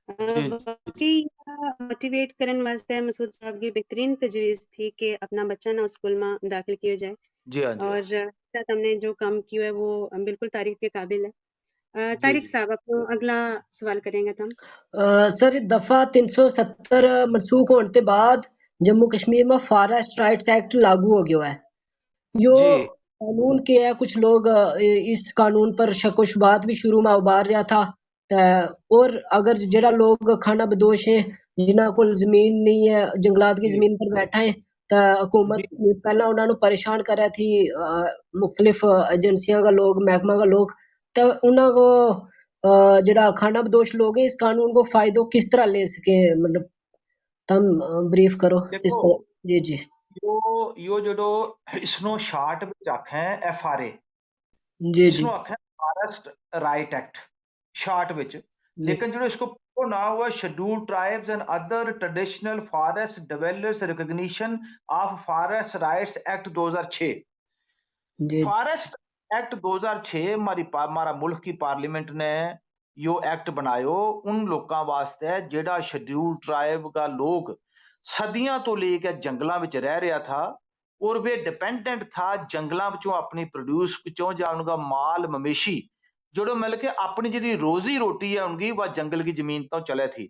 जी, वाक़ई मोटिवेट करन वास्ते मसूद साहब की बेहतरीन तजवीज़ थी कि अपना बच्चा ना स्कूल में दाखिल किया जाए जी हाँ, जी हाँ। और साथ हमने जो काम किया है वो बिल्कुल तारीफ़ के काबिल है। जी, तारिक जी। साहब अपना अगला सवाल करेंगे तुम? सर दफ़ा 370 मनसूख होने के बाद जम्मू कश्मीर में फॉरेस्ट राइट्स एक्ट लागू हो गया है। यो जी, कानून के है कुछ लोग इस कानून पर शक व शुबात भी शुरू में उबार रहा था ते और अगर जेड़ा लोग खाना बदोश है जिन्हां कोल जमीन नहीं है जंगलात की जी, जमीन पर बैठा है तो जी, हुकूमत पहला उन्होंने परेशान करा थी मुख्तलिफ एजेंसियां का लोग महकमा का लोग तो उन्हों को जेड़ा खाना बदोश लोग है इस कानून को फायदो किस तरह ले सके मतलब तुम ब्रीफ करो इस देखो, पर जी जी यो जड़ो इसनो शार्ट विच आखें FRA, जी जी इसनो आखें फॉरेस्ट राइट एक्ट, शार्ट विच। जी लेकिन जो इसको पूरा नाम हुआ scheduled tribes and other traditional forest developers recognition of forest rights act 2006। जी फॉरेस्ट एक्ट 2006 हमारा मुल्क की पार्लियामेंट ने यो एक्ट बनायो उन लोगों वास्ते जेड़ा शेड्यूल ट्राइब का लोग सदियां तो लेके जंगलों में रह रहा था और वे डिपेंडेंट था जंगलों विचों अपनी प्रोड्यूस विचों या उनका माल मवेशी जो मिल के अपनी जी रोजी रोटी है उनकी वह जंगल की जमीन तो चले थी।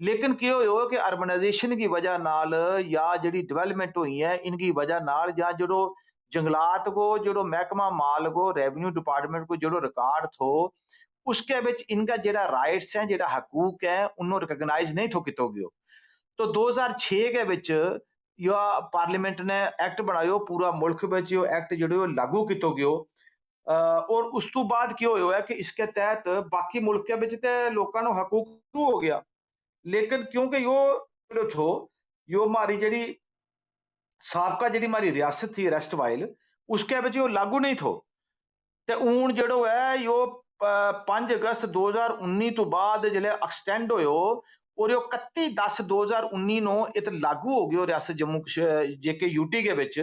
लेकिन क्यों हो कि अर्बनाइजेशन की वजह नाल या जी डेवलपमेंट हुई है इनकी वजह नाल या जो जंगलात को जो महकमा माल को रेवेन्यू डिपार्टमेंट को जो रिकॉर्ड थो उसके बिच इनका जेड़ा राइट्स हैं जेड़ा हकूक है उन्होंने रिकॉग्नाइज नहीं थो कितो गयो। तो 2006 के विच या पार्लियामेंट ने एक्ट बनायो पूरा मुल्क विच यो एक्ट जो लागू कितो गयो। और उस तो बाद क्यों होया कि इसके तहत बाकी मुल्क के विच ते लोकां नु हकूक शुरू हो गया। लेकिन क्योंकि यो जो थो यो हमारी जड़ी साबका जड़ी हमारी रियासत थी रेस्ट वाइल उसके विच यो लागू नहीं थो ते हून जड़ो है यो 5 अगस्त 2019 तो बाद जिले एक्सटेंड होयो और यो 31/10/2019 नो इत लागू हो गयो रियासत जम्मू जेके यूटी के विच।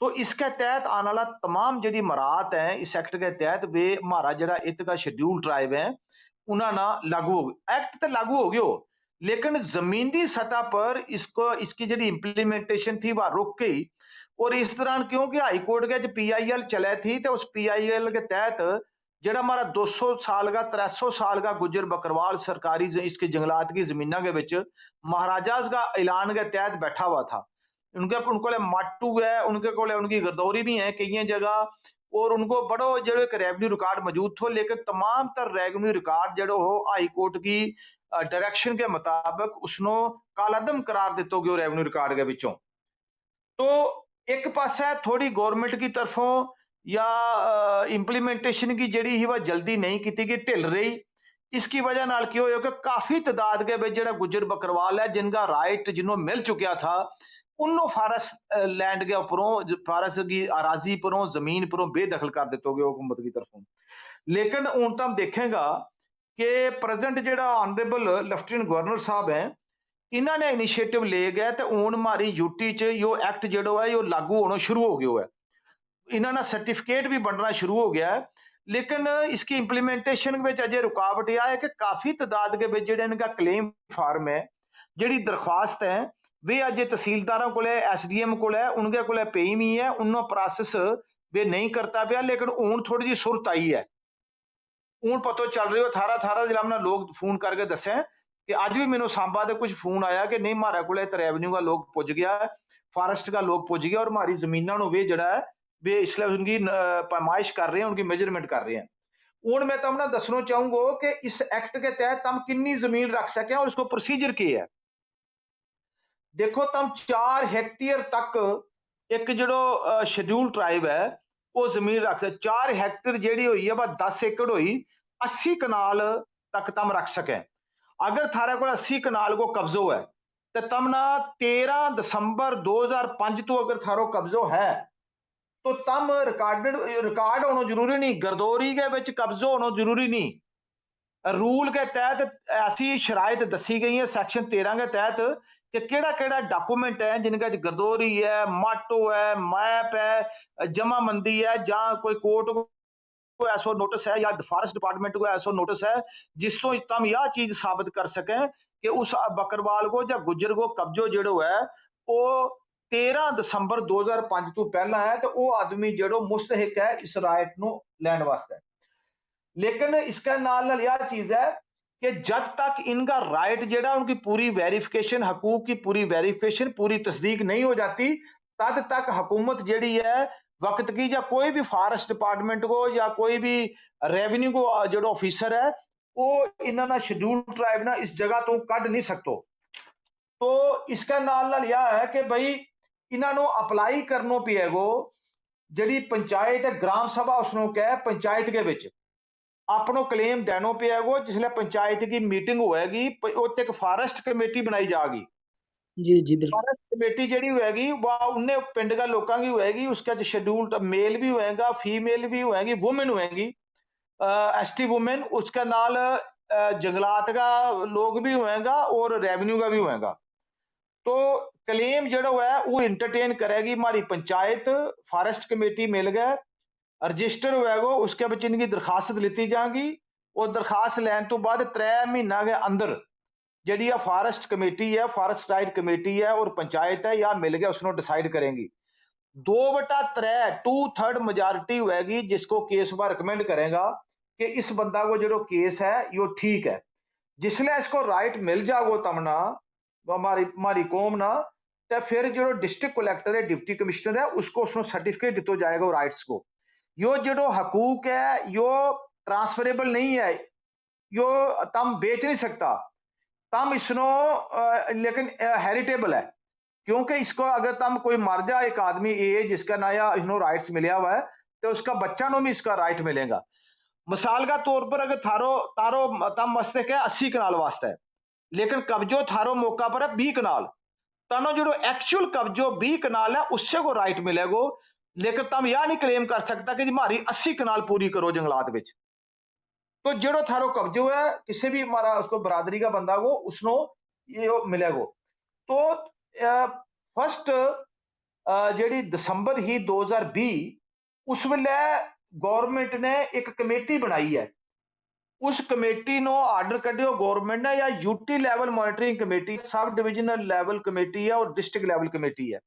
तो इसके तहत आने वाला तमाम जड़ी मराहत है इस एक्ट के तहत वे हमारा जड़ा इत का शेड्यूल ट्राइब है उन्होंने लागू हो एक्ट तो लागू हो गयो लेकिन जमीनी सतह पर इसको इसकी जड़ी इंप्लीमेंटेशन थी वह रुक गई। और इस दौरान क्योंकि हाई कोर्ट के PIL चले थी तो उस PIL के तहत जड़ा हमारा 200 साल का 300 साल का गुजर बकरवाल सरकारी इसके जंगलात की जमीना के विच महाराजाज का ऐलान के तहत बैठा हुआ था। उनको माटू है उनके को उनकी गरदौरी भी है कई जगह और उनको बड़ो जो एक रेवेन्यू रिकॉर्ड मौजूद थो लेकिन तमाम तर रेवेन्यू रिकॉर्ड जो हो हाई कोर्ट की डायरेक्शन के मुताबिक उसनो कालादम करार दितो गयो रेवेन्यू रिकॉर्ड के विचों। तो एक पासा थोड़ी गवर्नमेंट की तरफों या इंप्लीमेंटेशन की जड़ी ही वह जल्दी नहीं की गई ढिल रही। इसकी वजह नाल क्यों हो कि काफी तादाद के ਵਿੱਚ ਜਿਹੜਾ गुजर बकरवाल है जिनका राइट जिन्हों मिल चुका था उन्होंने फारस लैंड के ऊपरों फारस की अराजी परों जमीन परों बेदखल कर दितो गया हुकूमत की तरफों। लेकिन हूं तो हम देखेगा कि प्रेजेंट ਜਿਹੜਾ ऑनरेबल लेफ्टिनेंट गवर्नर साहब हैं इन्होंने इनिशिएटिव ले गए तो हूं हमारी यूटी च यो एक्ट जो है यो लागू होना शुरू हो गया है। इन्होंने सर्टिफिकेट भी बनना शुरू हो गया है लेकिन इसकी इंप्लीमेंटेशन में अजय रुकावट यह है कि काफी तादाद के जो इनका क्लेम फार्म है जी दरख्वास्त है वे अजय तहसीलदारों को SDM को उनके को पेई हुई है उन्होंने प्रोसेस वे नहीं करता पाया लेकिन हूं थोड़ी जी सुरत आई है। हूं पता चल रही हो थारा थारा जिला हमने लोग फोन करके दसे कि अज भी मैंने सांबा के कुछ फोन आया कि नहीं हमारे को रेवेन्यू का लोग पुज गया है फॉरेस्ट का लोग पुज गया और हमारी जमीनों वे जड़ा है वे इसलिए उनकी पैमाइश कर रहे हैं उनकी मेजरमेंट कर रहे हैं। हूं मैं तुमने दसना चाहूंगा कि इस एक्ट के तहत हम कितनी जमीन रख सके और उसको प्रोसीजर क्या है। देखो तुम 4 हेक्टेयर तक एक जो शेड्यूल ट्राइब है वो जमीन रख सकते 4 हेक्टेयर जेडी हुई है वह 10 एकड़ हुई 80 कनाल तक तुम रख सके। अगर थारे को 80 कनाल को कब्जो है तो तुम ना 13 दिसंबर 2005 तो अगर थारो कब्जो है तो तम रिकॉर्ड होना जरूरी नहीं गरदौरी के विच कब्जो होना जरूरी नहीं। रूल के तहत ऐसी शराइत दसी गई है सेक्शन 13 के तहत कि केड़ा केड़ा डॉक्यूमेंट है जिनका गरदौरी है माटो है मैप है जमाबंदी है जहां कोई कोर्ट को ऐसा नोटिस है या फॉरेस्ट डिपार्टमेंट को ऐसा नोटिस है जिस तो तम यह चीज साबित कर सकें कि उस बकरवाल को या गुज्जर को कब्जो जो है वो 13 दसंबर 2005 तो पहला है तो वो आदमी जो मुस्तहिक है इस राइट नु लैंड वास्ते। लेकिन इसका नाल यह चीज है कि जब तक इनका राइट जेड़ा उनकी पूरी वेरिफिकेशन हकूक की पूरी वेरिफिकेशन पूरी तस्दीक नहीं हो जाती तद तक हुकूमत जेड़ी है वक्त की या कोई भी फॉरेस्ट डिपार्टमेंट को या कोई भी रेवेन्यू को जो ऑफिसर है वो इन्होंने शेड्यूल ट्राइब ना इस जगह तो कढ़ नहीं सकते। तो इसका नाल यह है कि भाई इन्होंने अप्लाई करनो पिएगो जी पंचायत है ग्राम सभा उसनों क्या है पंचायत के विच अपनो क्लेम देनो पिएगो जिसले पंचायत की मीटिंग होएगी उत्ते एक फॉरेस्ट कमेटी बनाई जाएगी। जी जी बिल्कुल। फॉरेस्ट कमेटी जेडी होएगी वह उन्हें पिंड का लोगों की होएगी उसका शेड्यूल्ड मेल भी होएगा फीमेल भी होएगी वुमेन होएगी एसटी वुमेन उसके नाल जंगलात का लोग भी होएगा और रेवेन्यू का भी होएगा। तो क्लेम जो है वो इंटरटेन करेगी हमारी पंचायत फॉरेस्ट कमेटी मिल गए रजिस्टर होएगा उसके बच्चे इनकी दरखास्त लीती जाएगी और दरखास्त लैन तो बाद 3 महीना के अंदर जी फॉरेस्ट कमेटी है फॉरेस्ट राइट कमेटी है और पंचायत है या मिल गया उसको डिसाइड करेंगी 2/3 2/3 मेजॉरिटी होएगी जिसको केस पर रिकमेंड करेगा कि इस बंदा को जो केस है यो ठीक है जिसले इसको राइट मिल जाओ तमना हमारी कौम ना तो फिर जो डिस्ट्रिक्ट कलेक्टर है डिप्टी कमिश्नर है उसको सर्टिफिकेट दिया जाएगा राइट्स को यो जो हकूक है यो ट्रांसफरेबल नहीं है यो तम बेच नहीं सकता तम इसनो लेकिन हेरिटेबल है क्योंकि इसको अगर तम कोई मर जाए एक आदमी ए जिसका नया इसनो राइट्स मिला हुआ है तो उसका बच्चा नो भी इसका राइट मिलेगा। मिसाल का तौर पर अगर तारो तम मस्ते क्या 80 कनाल वास्ते है लेकिन कब्जो थारो मौका पर है 20 कनाल तनो जो एक्चुअल कब्जो 20 कनाल है उससे को राइट मिलेगा लेकिन तम यह नहीं क्लेम कर सकता कि हमारी 80 कनाल पूरी करो जंगलात विच। तो जो थारो कब्जो है किसी भी हमारा उसको बरादरी का बंदा को उसनो ये मिलेगा। तो फर्स्ट जी दिसंबर ही 2020 उस वेले गवर्नमेंट ने एक कमेटी बनाई है उस कमेटी नो आर्डर कढ़ियो गवर्नमेंट ने या UT level monitoring committee sub divisional level committee है और डिस्ट्रिक्ट लेवल कमेटी है।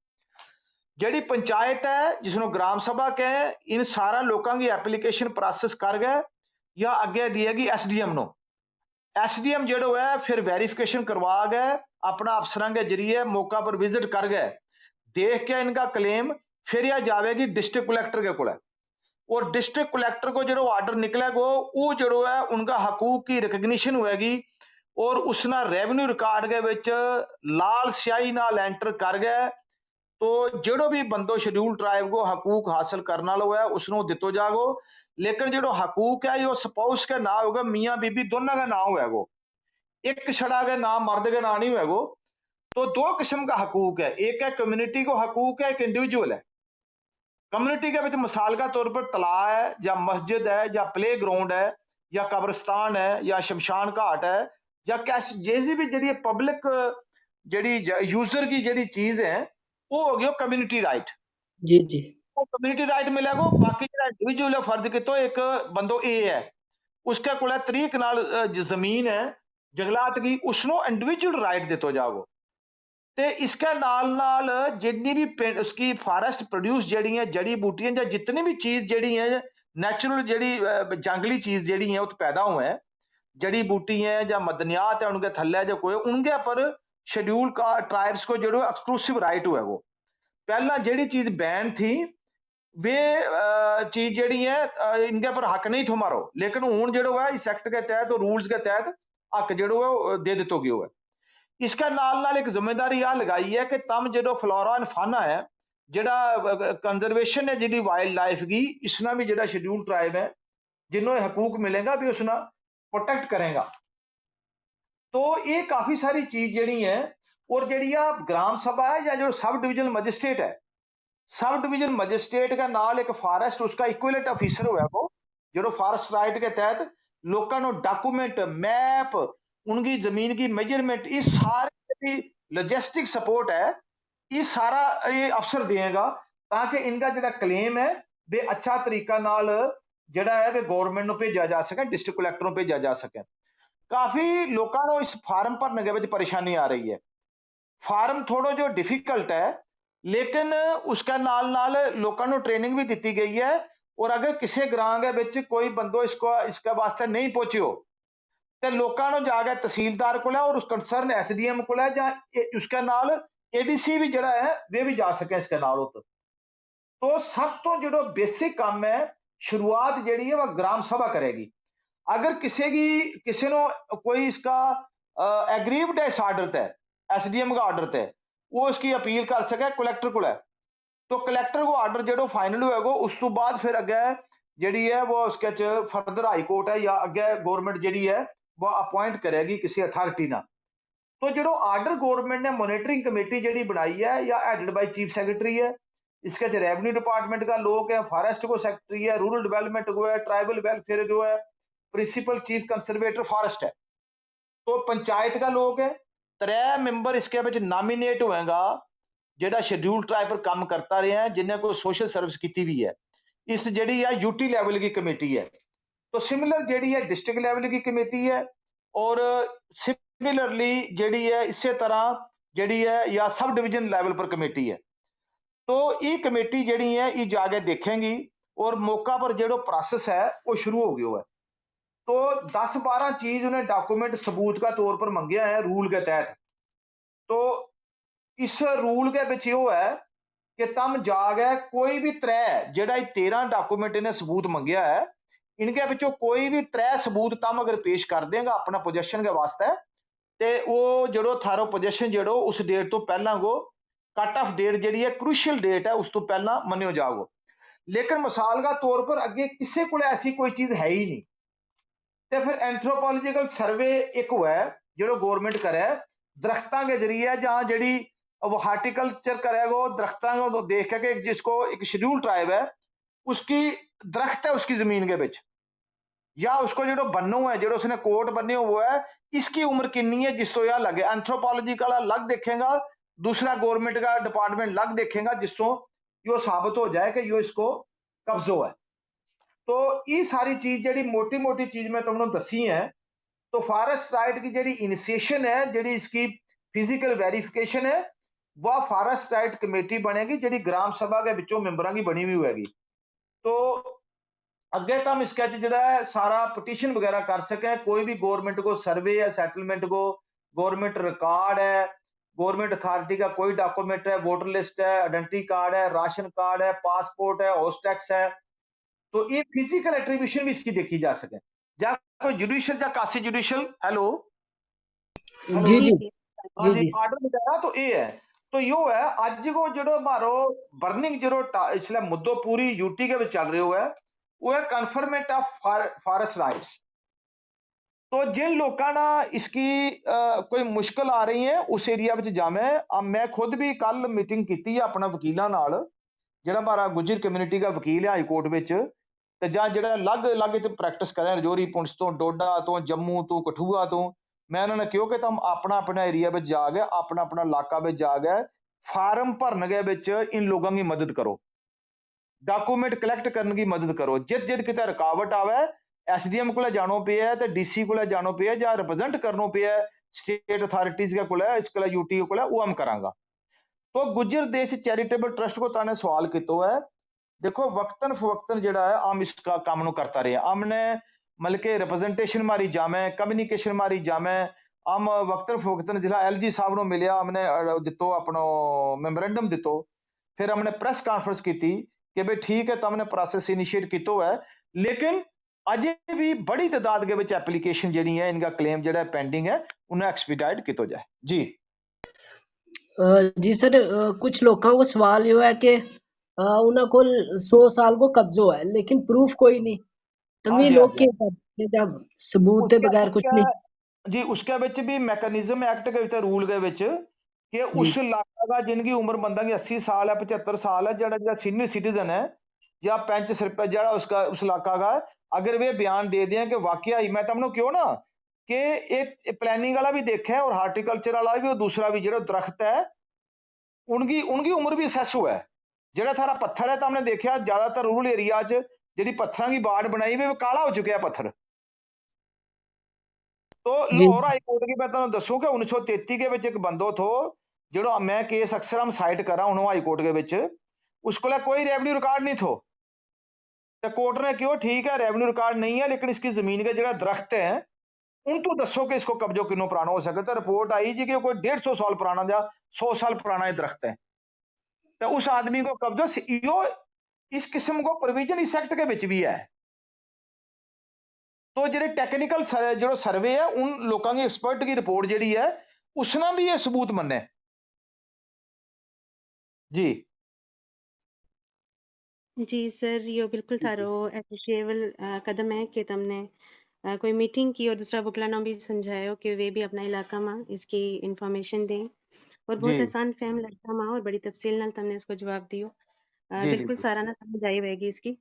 जी पंचायत है जिसनों ग्राम सभा के इन सारा लोगों की एप्लीकेशन प्रोसेस कर गए या अगे दिएगी एसडीएम नो एसडीएम जो है फिर वेरिफिकेशन करवा गए अपना अफसर के जरिए मौका पर विजिट कर गए देख के इनका क्लेम फिर यह जाएगी डिस्ट्रिक्ट कलेक्टर के को और डिस्ट्रिक्ट कलेक्टर को जो ऑर्डर निकलेगा वो जो है उनका हकूक की रिकग्निशन होएगी और उसना रेवेन्यू रिकॉर्ड के विच लाल स्याही नाल एंटर कर गए तो जो भी बंदो शेड्यूल ट्राइब को हकूक हासिल करना लो है उसको दितो जागो लेकिन जो हकूक है यो स्पाउस के ना होगा मियाँ बीबी दोनों का नाम होएगो एक छड़ा के नाम मर्द के नाम नहीं होएगो। तो 2 किस्म का हकूक है एक है कम्युनिटी को हकूक है एक इंडिविजुअल है। कम्युनिटी के मिसाल का तौर पर तलाव है या मस्जिद है या प्ले ग्राउंड है या कब्रिस्तान है या शमशान घाट है या कैसे जैसी भी जी पब्लिक जी यूजर की जी चीज है वो हो गया कम्युनिटी राइट। जी जी वो कम्युनिटी राइट मिलेगा बाकी जो इंडिविजुअल है फर्ज कितो एक बंदो ए है उसके को 30 कनाल जमीन है जंगलात की उसनो इंडिविजुअल राइट दितो जाओ। तो इसके नाल जितनी भी उसकी फॉरेस्ट प्रोड्यूस जड़ी है जड़ी बूटियां या जितनी भी चीज जड़ी है नेचुरल जड़ी जंगली चीज जड़ी है वो पैदा हुए हैं जड़ी बूटी है या मदनियात है उनके थल्ले जो कोई उनके पर शेड्यूल का ट्राइब्स को जो एक्सक्लूसिव राइट हुआ है वो पहला जड़ी चीज बैन थी वे चीज जड़ी है इनके पर हक नहीं थो मारो लेकिन हूं जो है इस एक्ट के तहत और रूल्स के तहत हक जो है दे दितो गयो है। इसका नाल एक जिम्मेदारी आ लगाई है कि तम जो फ्लोरा एंड फाना है जेड़ा कंजर्वेशन है जी वाइल्ड लाइफ की इसना भी जो शेड्यूल ट्राइब है जिन्होंने हकूक मिलेगा भी उसना प्रोटेक्ट करेगा। तो ये काफी सारी चीज जी है और जी ग्राम सभा है या जो सब डिविजनल मजिस्ट्रेट है सब डिविजन मजिस्ट्रेट का नाल एक फॉरेस्ट उसका इक्विवेलेंट ऑफिसर हुआ वो जो फॉरेस्ट राइट के तहत लोगों डॉक्यूमेंट मैप उनकी जमीन की मेजरमेंट इस सारी लॉजिस्टिक सपोर्ट है ये सारा ये अफसर देगा ताकि इनका जो क्लेम है वे अच्छा तरीका नाल ਜਿਹੜਾ ਹੈ ਵੀ ਗਵਰਨਮੈਂਟ ਨੂੰ ਭੇਜਿਆ ਜਾ ਸਕੇ, ਡਿਸਟ੍ਰਿਕਟ ਕਲੈਕਟਰ ਨੂੰ ਭੇਜਿਆ ਜਾ ਸਕੇ। ਕਾਫੀ ਲੋਕਾਂ ਨੂੰ ਇਸ ਫਾਰਮ ਭਰਨ ਦੇ ਵਿੱਚ ਪਰੇਸ਼ਾਨੀ ਆ ਰਹੀ ਹੈ। फार्म थोड़ा जो डिफिकल्ट है, लेकिन उसका नाल लोगों को ट्रेनिंग भी दी गई है। और अगर किसी ग्रां के विच कोई बंदो इसका वास्ते नहीं पहुंचियो तो लोगों को जाके तहसीलदार को और उस कंसर्न SDM को या उसके नाल ADC भी जड़ा है वे भी जा सके इसके नाल। तो सब तो जो बेसिक काम है, शुरुआत जी है वह ग्राम सभा करेगी। अगर किसी नो कोई इसका एग्रीव्ड है इस आर्डर है, SDM का आर्डर थे, वो इसकी अपील कर सके कलैक्टर को। तो कलैक्टर को आर्डर जो फाइनल होएगा उस तो बाद फिर अगे जी है वो उसके फर्दर हाई कोर्ट है या अगे गवर्नमेंट जी है वो अपॉइंट करेगी किसी अथॉरिटी ना। तो जो आर्डर गवर्नमेंट ने मॉनिटरिंग कमेटी जी बनाई है या हेडेड बाय चीफ सेक्रेटरी है, इसके रेवेन्यू डिपार्टमेंट का लोग है, फॉरेस्ट को सेक्रेटरी है, रूरल डेवलपमेंट को है, ट्राइबल वेलफेयर जो है, प्रिंसिपल चीफ कंजर्वेटर फॉरेस्ट है, तो पंचायत का लोग है। 3 मैंबर इसके विच नॉमिनेट होएगा जेड़ा शेड्यूल ट्राइब पर काम करता रहा है, जिन्हें कोई सोशल सर्विस की भी है। इस जी है यूटी लेवल की कमेटी है। तो सिमिलर जी है डिस्ट्रिक्ट लेवल की कमेटी है और सिमिलरली जी है इसी तरह जी है या सब डिवीजन लेवल पर कमेटी है। तो ये कमेटी जी है ये जाके देखेंगी और मौका पर जो प्रोसेस है वो शुरू हो गया है। तो 10-12 चीज उन्हें डॉक्यूमेंट सबूत का तौर पर मंगया है रूल के तहत। तो इस रूल के विच यो है कि तम जाके कोई भी 13 डॉक्यूमेंट इन्हें सबूत मंगया है, इनके विचों कोई भी 3 सबूत तम अगर पेश कर देगा अपना पोजेशन के वास्ते, तो वो जो थारो पोजेशन जो उस डेट तो पहला को कट ऑफ डेट जी है क्रूशियल डेट है उस तो पहला मनियो जाओ। लेकिन मिसाल का तौर पर अगे किसी को ऐसी कोई चीज है ही नहीं। तो फिर एंथ्रोपोलॉजिकल सर्वे एक हुआ है जो गवर्नमेंट करे दरख्तों के जरिए जहां जी वो हार्टिकल्चर करेगा, दरख्तों को देख के जिसको एक शेड्यूल ट्राइब है उसकी दरख्त है उसकी जमीन के बिच या उसको जो बन्नू है जो उसने कोट बने हुआ है इसकी उम्र कितनी है जिस तो यह लगे। एंथ्रोपोलॉजिकल अलग देखेगा, दूसरा गवर्नमेंट का डिपार्टमेंट अलग देखेगा जिससे यो साबित हो जाए कि यो इसको कब्जो है। तो ये सारी चीज जी मोटी मोटी चीज मैं तुमने दसी है। तो फॉरेस्ट राइट की जी इनिशिएशन है, जी इसकी फिजिकल वेरिफिकेशन है, वह फॉरेस्ट राइट कमेटी बनेगी जी ग्राम सभा के विचों मेंबरों की बनी हुई होगी। तो अगे तो हम इसके जो है सारा पटिशन वगैरह कर सके, कोई भी गवर्नमेंट को सर्वे है, सेटलमेंट को गवर्नमेंट रिकॉर्ड है, गवर्नमेंट अथॉरिटी का कोई डॉक्यूमेंट है, वोटर लिस्ट है, आइडेंटिटी कार्ड है, राशन कार्ड है, पासपोर्ट है, हाउस टैक्स है, तो ये फिजिकल एट्रीब्यूशन भी इसकी देखी जा सके। या कोई जुडिशियल या कासी जुडिशियल हेलो जी जी जी हाँ जी जी आर्डर वगैरह तो ये है। तो यो है आज को जो मारो बर्निंग जो इसलिए मुद्दों पूरी यूटी के चल रहे हुआ है वो है कन्फर्मेंट ऑफ फॉरेस्ट राइट्स। तो जिन लोगों ना इसकी कोई मुश्किल आ रही है उस एरिया में जामे। अब मैं खुद भी कल मीटिंग की है अपना वकीलों नाल, ਜਿਹੜਾ हमारा गुजर कम्यूनिटी का वकील है हाई कोर्ट विच ते जां ਜਿਹੜਾ अलग अलग इत्थे प्रैक्टिस कर रहे हैं रजौरी पुंछ तो डोडा तो जम्मू तो कठुआ तो, मैं उन्होंने कहो कि तुम अपना अपना एरिया में जाके अपना अपना इलाका में जाके फार्म भरने के विच इन लोगों की मदद करो, डॉक्यूमेंट कलैक्ट करने की मदद करो। जित किते रुकावट आवे SDM को जानो पे है, DC को जानो पे है, या रिप्रेजेंट करनो पे है स्टेट अथॉरिटीज के को इसके यूटी को वो हम करांगा। तो गुजर देश चैरिटेबल ट्रस्ट को ताने सवाल किया है, देखो वक्तन फवक्तन जो है हम इसका काम नु करता रहे, हमने मतलब के रिप्रेजेंटेशन मारी जामे, कम्युनिकेशन मारी जामे, हम वक्तन फवक्तन जिला LG साहब को मिलिया, हमने दितो अपनो मेमोरेंडम दितो, फिर हमने प्रेस कॉन्फ्रेंस की कि भाई ठीक है तो हमने प्रोसेस इनिशिएट किया है, लेकिन अजे भी बड़ी तादाद के विच एप्लीकेशन जी है इनका क्लेम जो पेंडिंग है उन्हें एक्सपीडाइट किया जाए जी। जी सर, कुछ लोगों को सवाल ये है कि उन्हें को 100 साल को कब्जो है लेकिन प्रूफ कोई नहीं, हाँ तभी जी हाँ लोग जी के जब सबूत के बगैर कुछ नहीं जी उसके विच भी मैकेनिज्म एक्ट के रूल के विच कि जी उस इलाका का जिनकी उम्र बंदा की 80 साल है 75 साल है जो सीनियर सिटीजन है या पंच सरपंच जरा उसका उस इलाका का, अगर वे बयान दे दें कि वाकया ही मैं तुमने क्यों ना कि एक प्लानिंग वाला भी देखा है और हार्टिकल्चर वाला भी और दूसरा भी जो दरख्त है उनकी उनकी उम्र भी असैस हुआ है। जो थारा पत्थर है तो हमने देखा ज्यादातर रूरल एरिया ਜਿਹੜੀ ਪੱਥਰਾਂ ਦੀ ਬਾੜ ਬਣਾਈ ਵੀ ਕਾਲਾ ਹੋ ਚੁੱਕਿਆ ਪੱਥਰ। तो जी लाहौर हाई कोर्ट की मैं तुहानू दसूं कि 1933 के विच एक बंदो थो जो मैं केस अक्सर हम साइट करा हूँ हाई कोर्ट के विच उसको कोई रेवन्यू रिकॉर्ड नहीं थो। तो कोर्ट ने क्यों ठीक है रेवन्यू रिकॉर्ड नहीं है लेकिन इसकी जमीन का जो दरख्त है उन तो दसो कि इसको कब्जो किनो पुराना हो सके। तो रिपोर्ट आई जी कि कोई 150 साल पुराना या 100 साल पुराना ये दरख्त है। तो उस आदमी को कब्जो यो इस किस्म को प्रोविजन इस एक्ट के विच भी है। तो जो टेक्निकल जो सर्वे है उन लोगों की एक्सपर्ट की रिपोर्ट जी है उसने भी ये सबूत मन्ने जी जी सर, यो बिल्कुल थारो एप्रिशिएबल कदम है कि तुमने कोई मीटिंग की और दूसरा वकलाना भी समझायो कि वे भी अपना इलाका में इसकी इंफॉर्मेशन दें और जी बहुत आसान फहम लगता मां और बड़ी तफसील नाल तुमने इसको जवाब दियो। जी जी बिल्कुल जी सारा ना समझ आई होएगी इसकी।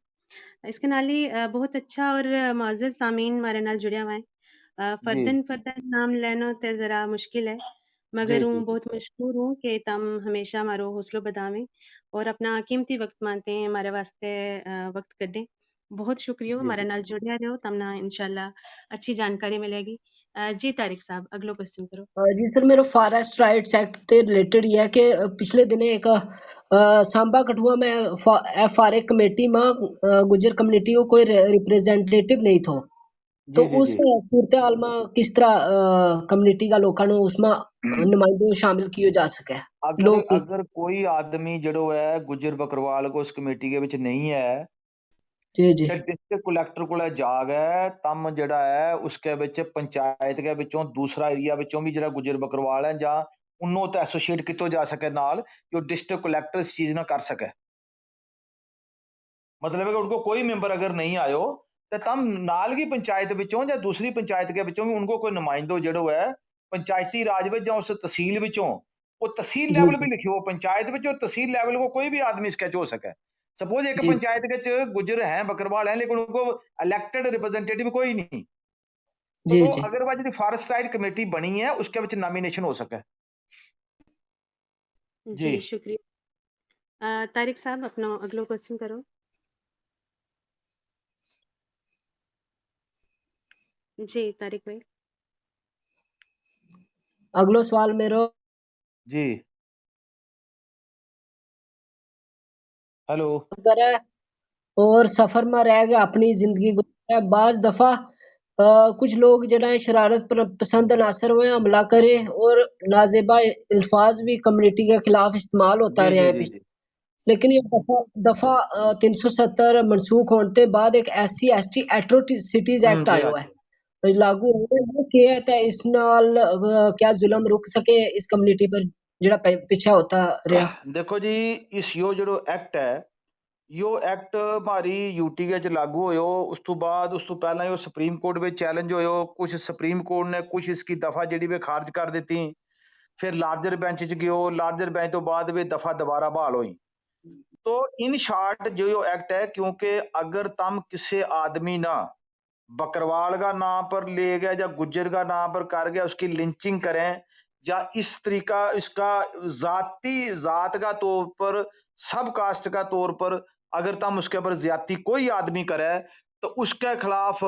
इसके नाल ही बहुत अच्छा और मुअज़्ज़ज़ सामीन हमारे नाल जुड़िया हुआ है। जी फर्दन फर्दन नाम लेना ते ज़रा मुश्किल है, जी मगर जी हूँ बहुत मशहूर हूँ कि तुम हमेशा हमारो हौसलो बधावें और अपना कीमती वक़्त मानते हैं हमारे वास्ते वक़्त कढें। बहुत शुक्रिया जी हमारे जी नाल जुड़िया रहो, तमना इंशाल्लाह अच्छी जानकारी मिलेगी। जी तारिक साहब अगलो क्वेश्चन करो। जी सर मेरा फॉरेस्ट राइट्स एक्ट ते रिलेटेड ही है कि पिछले दिने एक सांबा कठुआ में एफआरए कमेटी में गुजर कम्युनिटी को कोई रिप्रेजेंटेटिव नहीं था। तो जी जी उस जी सूरत हाल में किस तरह कम्युनिटी का लोगों ने उसमें नुमाइंदे शामिल किए जा सके अगर लोग। अगर कोई आदमी जड़ो है गुजर बकरवाल को उस कमेटी के विच नहीं है जी जी तो डिस्ट्रिक्ट कलैक्टर को जाग है तम जड़ा है उसके विच पंचायत के विचों दूसरा एरिया विचों भी जड़ा गुजर बकरवाल है जां उन्हों तो एसोसीएट किया जा सके नाल जो डिस्ट्रिक्ट कलैक्टर इस चीज ना कर सके। मतलब है कि उनको कोई मेंबर अगर नहीं आयो तो तम नाल की पंचायत विचों या दूसरी पंचायत के विचों भी उनको कोई नुमाइंदो जड़ो है पंचायती राज विच जां उस तहसील विचों वो तहसील जी लेवल जी भी लिखियो पंचायत विच और तहसील लेवल को कोई भी आदमी स्केच हो सके। सपोज एक जी पंचायत विच गुजर हैं बकरवाल हैं लेकिन उनको इलेक्टेड रिप्रेजेंटेटिव कोई नहीं जी तो जी अगर वह जो फॉरेस्ट राइट कमेटी बनी है उसके विच नॉमिनेशन हो सके। जी जी शुक्रिया। तारिक साहब अपना अगलो क्वेश्चन करो। जी तारिक भाई। अगलो सवाल मेरो जी हेलो करे और सफर में रह गया अपनी जिंदगी गुजारे बाज दफा कुछ लोग जड़ा है शरारत पसंद अनासर हुए हमला करे और नाजेबा अल्फाज भी कम्युनिटी के खिलाफ इस्तेमाल होता जी रहा जी है जी पीछे। जी लेकिन ये दफा दफा 370 मनसूख होने के बाद एक SC/ST एट्रोसिटीज एक्ट जी हाँ आयो है जी लागू हो के है ते इस नाल क्या जुल्म रुक सके इस कम्युनिटी पर जड़ा पीछे होता रहा। देखो जी इस यो जो एक्ट है यो एक्ट हमारी यूटी के लागू होयो उस तो बाद उस तो पहला यो सुप्रीम कोर्ट में चैलेंज होयो कुछ सुप्रीम कोर्ट ने कुछ इसकी दफा जी वे खारिज कर दी फिर लार्जर बेंच च गयो लार्जर बेंच तो बाद वे दफा दोबारा बहाल हुई। तो इन शॉर्ट जो यो एक्ट है क्योंकि अगर तम किसी आदमी ना बकरवाल का नाम पर ले गया या गुज्जर का नाम पर कर गया उसकी लिंचिंग करें या इस तरीका इसका जाती जात का तौर पर सब कास्ट का तौर पर अगर तम उसके ऊपर ज्यादा कोई आदमी करे तो उसके खिलाफ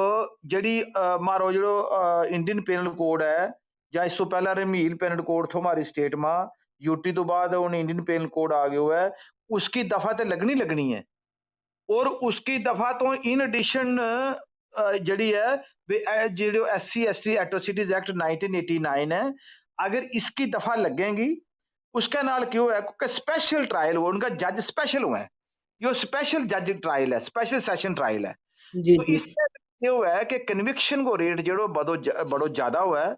जड़ी मारो जो इंडियन पेनल कोड है या इस तो पहला रमील पेनल कोड थो हमारी स्टेट में यूटी तो बाद इंडियन पेनल कोड आ गया है उसकी दफा तो लगनी लगनी है और उसकी दफा तो इन एडिशन जड़ी है जो SC/ST एट्रोसिटीज एक्ट 1989 है अगर इसकी दफा लगेगी उसके नाल क्यों है क्योंकि स्पेशल ट्रायल हुआ उनका जज स्पेशल हुआ है यो स्पेशल जज ट्रायल है स्पेशल सेशन ट्रायल है। जी तो जी इसका ये हुआ है कि कन्विक्शन को रेट जो बड़ो ज्यादा हुआ है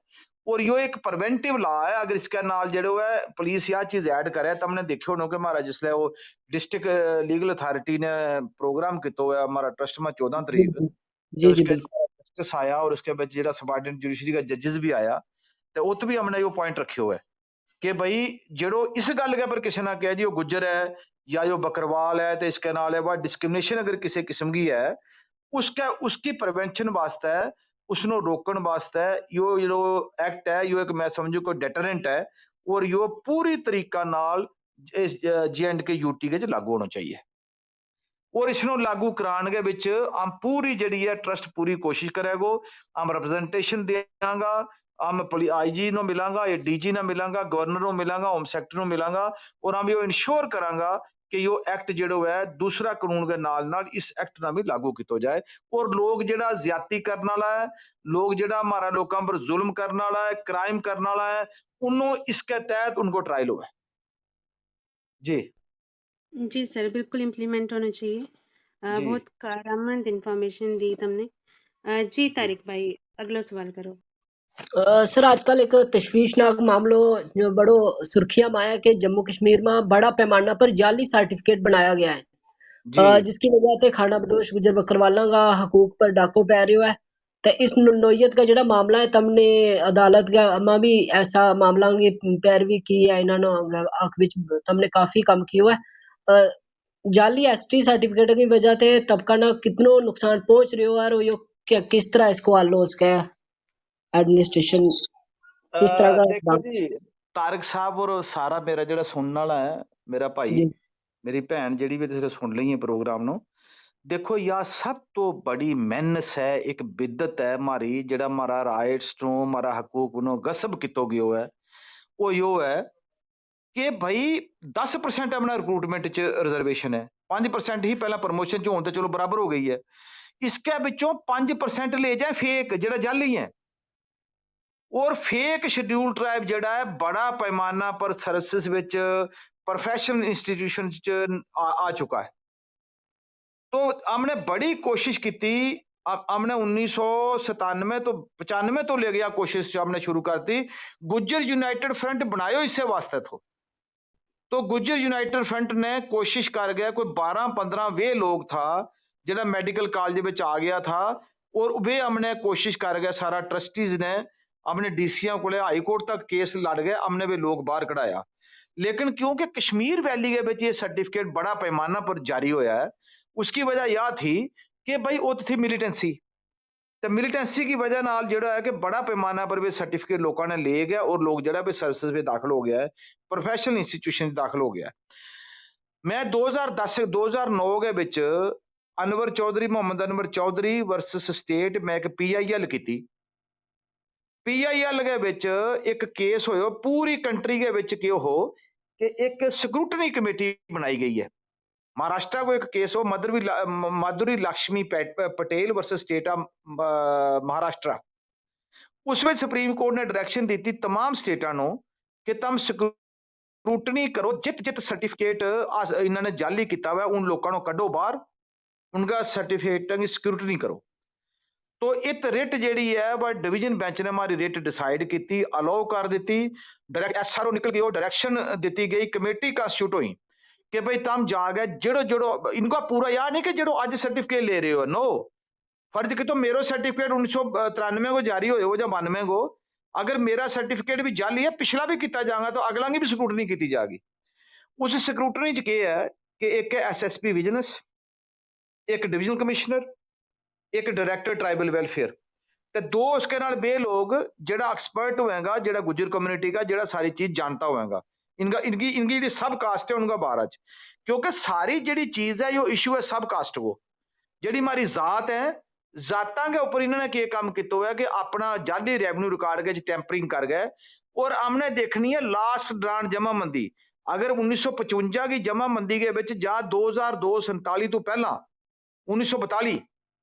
और यो एक प्रिवेंटिव लॉ है अगर इसके नाल जो है पुलिस यह चीज ऐड करे तो हमने देखियो होना कि हमारा जिसले वो डिस्ट्रिक्ट लीगल अथॉरिटी ने प्रोग्राम किया हुआ हमारा ट्रस्ट में 14 तारीख बिल्कुल तो जी जी उसके बिल्कुल जस्टिस आया और उसके बाद जो सबऑर्डिनेट जुडिशरी का जजेस भी आया तो उत भी हमने यो पॉइंट रखे हुए है कि भाई जो इस गल के पर किसी ने कहा जी वो गुज्जर है या जो बकरवाल है तो इसके नाल है वह डिस्क्रिमिनेशन अगर किसी किस्म की है उसका उसकी प्रिवेंशन वास्ते उसनो रोकण वास्ते यो जो एक्ट है यो एक मैं समझू को डेटरेंट है और यो पूरी तरीका नाल JNK यूटी के लागू होना चाहिए। और इसनों लागू कराने के विच हम पूरी जिहड़ी है ट्रस्ट पूरी कोशिश करेगो। हम रिप्रेजेंटेशन देंगा, हम IG नो मिलांगा, या DG ना मिलांगा, गवर्नर नो मिलांगा, होम सेक्रेटरी नो मिलांगा, और हम यो इंश्योर करांगा कि यो एक्ट जिहड़ो है दूसरा कानून के नाल नाल इस एक्ट ना भी लागू किया जाए। और लोग जिहड़ा ज्यादती करने वाला है, लोग जिहड़ा हमारा लोगों पर जुल्म करने वाला है, क्राइम करने वाला है, उन्हों इसके तहत उनको ट्रायल हो। जी जी सर, बिल्कुल इम्प्लीमेंट होना चाहिए। जी बहुत कारआमद इंफॉर्मेशन दी तुमने। जी जी तारिक भाई, अगला सवाल करो। सर आजकल एक तशवीशनाक मामलो जो बड़ो सुर्खियां में आया कि जम्मू कश्मीर में बड़ा पैमाना पर जाली सर्टिफिकेट बनाया गया है, जी जिसकी वजह से खाना बदोश गुजर बकरवाला का हकूक पर डाको पै रहा है। तो इस नोयत का जड़ा मामला है, तुमने अदालत का अमा भी ऐसा मामला की पैरवी की है, इन्होंने हक विच तुमने काफी काम किया है। जाली ST सर्टिफिकेट की वजह से तबका ना कितनो नुकसान पहुंच रहे हो, और यो किस तरह इसको हल हो सके, एडमिनिस्ट्रेशन किस तरह का देखो जी, तारक साहब और सारा मेरा ਜਿਹੜਾ ਸੁਣਨ ਵਾਲਾ ਹੈ, मेरा भाई, जी मेरी भैन ਜਿਹੜੀ भी ਤੁਸੀਂ सुन ਲਈ है प्रोग्राम ਨੂੰ, देखो यह सब तो बड़ी मेहनत है, एक बिद्दत है हमारी, ਜਿਹੜਾ हमारा राइट्स टू हमारा हकूक ਨੂੰ गसब कितो गयो है, वो यो है कि भाई 10% अपना रिक्रूटमेंट च रिजर्वेशन है, 5% ही पहला प्रमोशन च होने तो चलो बराबर हो गई है, इसके विचों 5% ले जाए फेक ਜਿਹੜਾ जाली है, और फेक शेड्यूल ट्राइब जड़ा है बड़ा पैमाना पर सर्विसेज विच प्रोफेशनल इंस्टीट्यूशन आ चुका है। तो हमने बड़ी कोशिश की थी, हमने 1997 तो 95 तो ले गया कोशिश हमने शुरू कर दी, गुज्जर यूनाइटेड फ्रंट बनायो इससे वास्ते तो गुज्जर यूनाइटेड फ्रंट ने कोशिश कर गया, कोई 12-15 वे लोग था जिहड़ा मेडिकल कॉलेज में आ गया था, और वे हमने कोशिश कर गया, सारा ट्रस्टीज ने हमने DCआं को हाई कोर्ट तक केस लड़ गए, हमने वे लोग बाहर कढ़ाया। लेकिन क्योंकि कश्मीर वैली के ये सर्टिफिकेट बड़ा पैमाना पर जारी होया है, उसकी वजह यह थी कि भाई वो थी मिलिटेंसी, तो मिलिटेंसी की वजह नाल जो है कि बड़ा पैमाना पर भी सर्टिफिकेट लोगों ने ले गया, और लोग जो भी सर्विसेज में दाखिल हो गया है, प्रोफेशनल इंस्टीट्यूशन दाखिल हो गया है। मैं 2009 के विच अनवर चौधरी, मोहम्मद अनवर चौधरी वर्सेस स्टेट मैं एक PIL की, PIL के विच एक केस होयो पूरी कंट्री के विच कि हो कि एक स्क्रूटनी कमेटी बनाई गई है। महाराष्ट्र को एक केस हो Madhuri Lakshmi Patel versus state of Maharashtra, उसमें सुप्रीम कोर्ट ने डायरेक्शन दी थी तमाम स्टेटा नो कि तुम स्क्रूटनी करो, जित सर्टिफिकेट इन्होंने जाली किया हुआ उन लोगों को कड्डो बाहर, उनका सर्टिफिकेट की स्क्रूटनी करो। तो एक रिट जी है वह डिवीजन बेंच ने हमारी रिट डिसाइड की, अलाउ कर दी, SRO निकल गई, डायरेक्शन दी गई, कमेटी कंस्टिट्यूट हुई कि भाई तुम जाके जड़ो जड़ो इनका पूरा याद नहीं कि जड़ो आज सर्टिफिकेट ले रहे हो, नो फर्ज कि तो मेरा सर्टिफिकेट 1993 को जारी हो या 92 को, अगर मेरा सर्टिफिकेट भी जाली है पिछला भी किया जाएगा तो अगला की भी स्क्रूटनी की जाएगी। उस स्क्रूटनी च क्या है कि एक SSP विजिलेंस, एक डिविजनल कमिश्नर, एक डायरेक्टर ट्राइबल वेलफेयर, ते दो उसके नाल बे लोग जेड़ा एक्सपर्ट होएगा, जेड़ा गुज्जर कम्युनिटी का जेड़ा सारी चीज जानता होएगा, इनका इनकी इनकी जो सब कास्ट है उनका बारह, क्योंकि सारी जेड़ी चीज है यो इशू है सब कास्ट को, जेड़ी हमारी जात है, जातां के ऊपर इन्होंने क्या काम किया हुआ है कि अपना जाली रेवन्यू रिकॉर्ड के टैंपरिंग कर गए, और हमने देखनी है लास्ट ड्रांट जमाबंदी, अगर 1955 की जमाबंदी के विच जा 2002-47 तो पहला 1942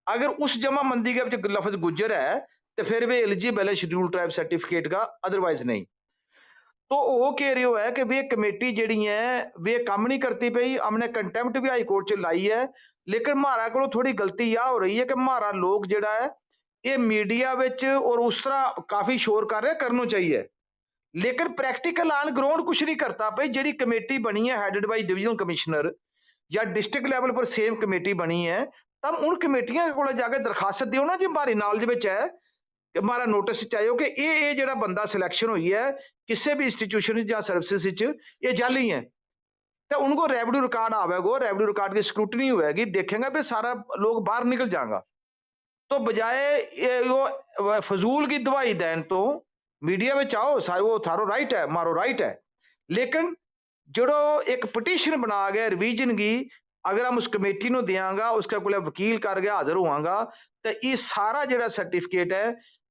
अगर उस जमाबंदी के विच लफज गुज्जर है तो फिर वे एलिजिबल है शेड्यूल ट्राइब सर्टिफिकेट का, अदरवाइज नहीं। तो वो कह रहे हो है कि वे कमेटी जी है वे काम नहीं करती पई, हमने कंटेम्प्ट भी हाई कोर्ट च लाई है, लेकिन हमारा को थोड़ी गलती यह हो रही है कि हमारा लोग जड़ा है ये मीडिया विच और उस तरह काफी शोर कर रहे, करना चाहिए, लेकिन प्रैक्टिकल ऑन ग्राउंड कुछ नहीं करता। भाई जी कमेटी बनी है हेडेड बाई डिविजनल कमिश्नर या डिस्ट्रिक्ट लेवल पर सेम कमेटी बनी है, तब उन कमेटियां को जाके दरखास्त दियो ना जी हमारी नॉलेज में है कि हमारा नोटिस चाहिए कि ये जो बंदा सिलेक्शन हुई है किसी भी इंस्टीट्यूशन या सर्विसेज ये जाली है, तो उनको रेवेन्यू रिकॉर्ड आवेगा, रेवेन्यू रिकॉर्ड की स्क्रूटनी होगी, देखेंगे भी सारा लोग बाहर निकल जाएगा। तो बजाय वो फजूल की दवाई देन तो मीडिया में आओ, सारे वो थारो राइट है, मारो राइट है, लेकिन जो एक पटिशन बना गया रिवीजन की अगर हम उस कमेटी ਨੂੰ ਦਿਆਂਗਾ उसके ਕੋਲ ਵਕੀਲ ਕਰਕੇ ਹਾਜ਼ਰ ਹੋਵਾਂਗਾ ਤੇ ਇਹ ਸਾਰਾ ਜਿਹੜਾ ਸਰਟੀਫਿਕੇਟ ਹੈ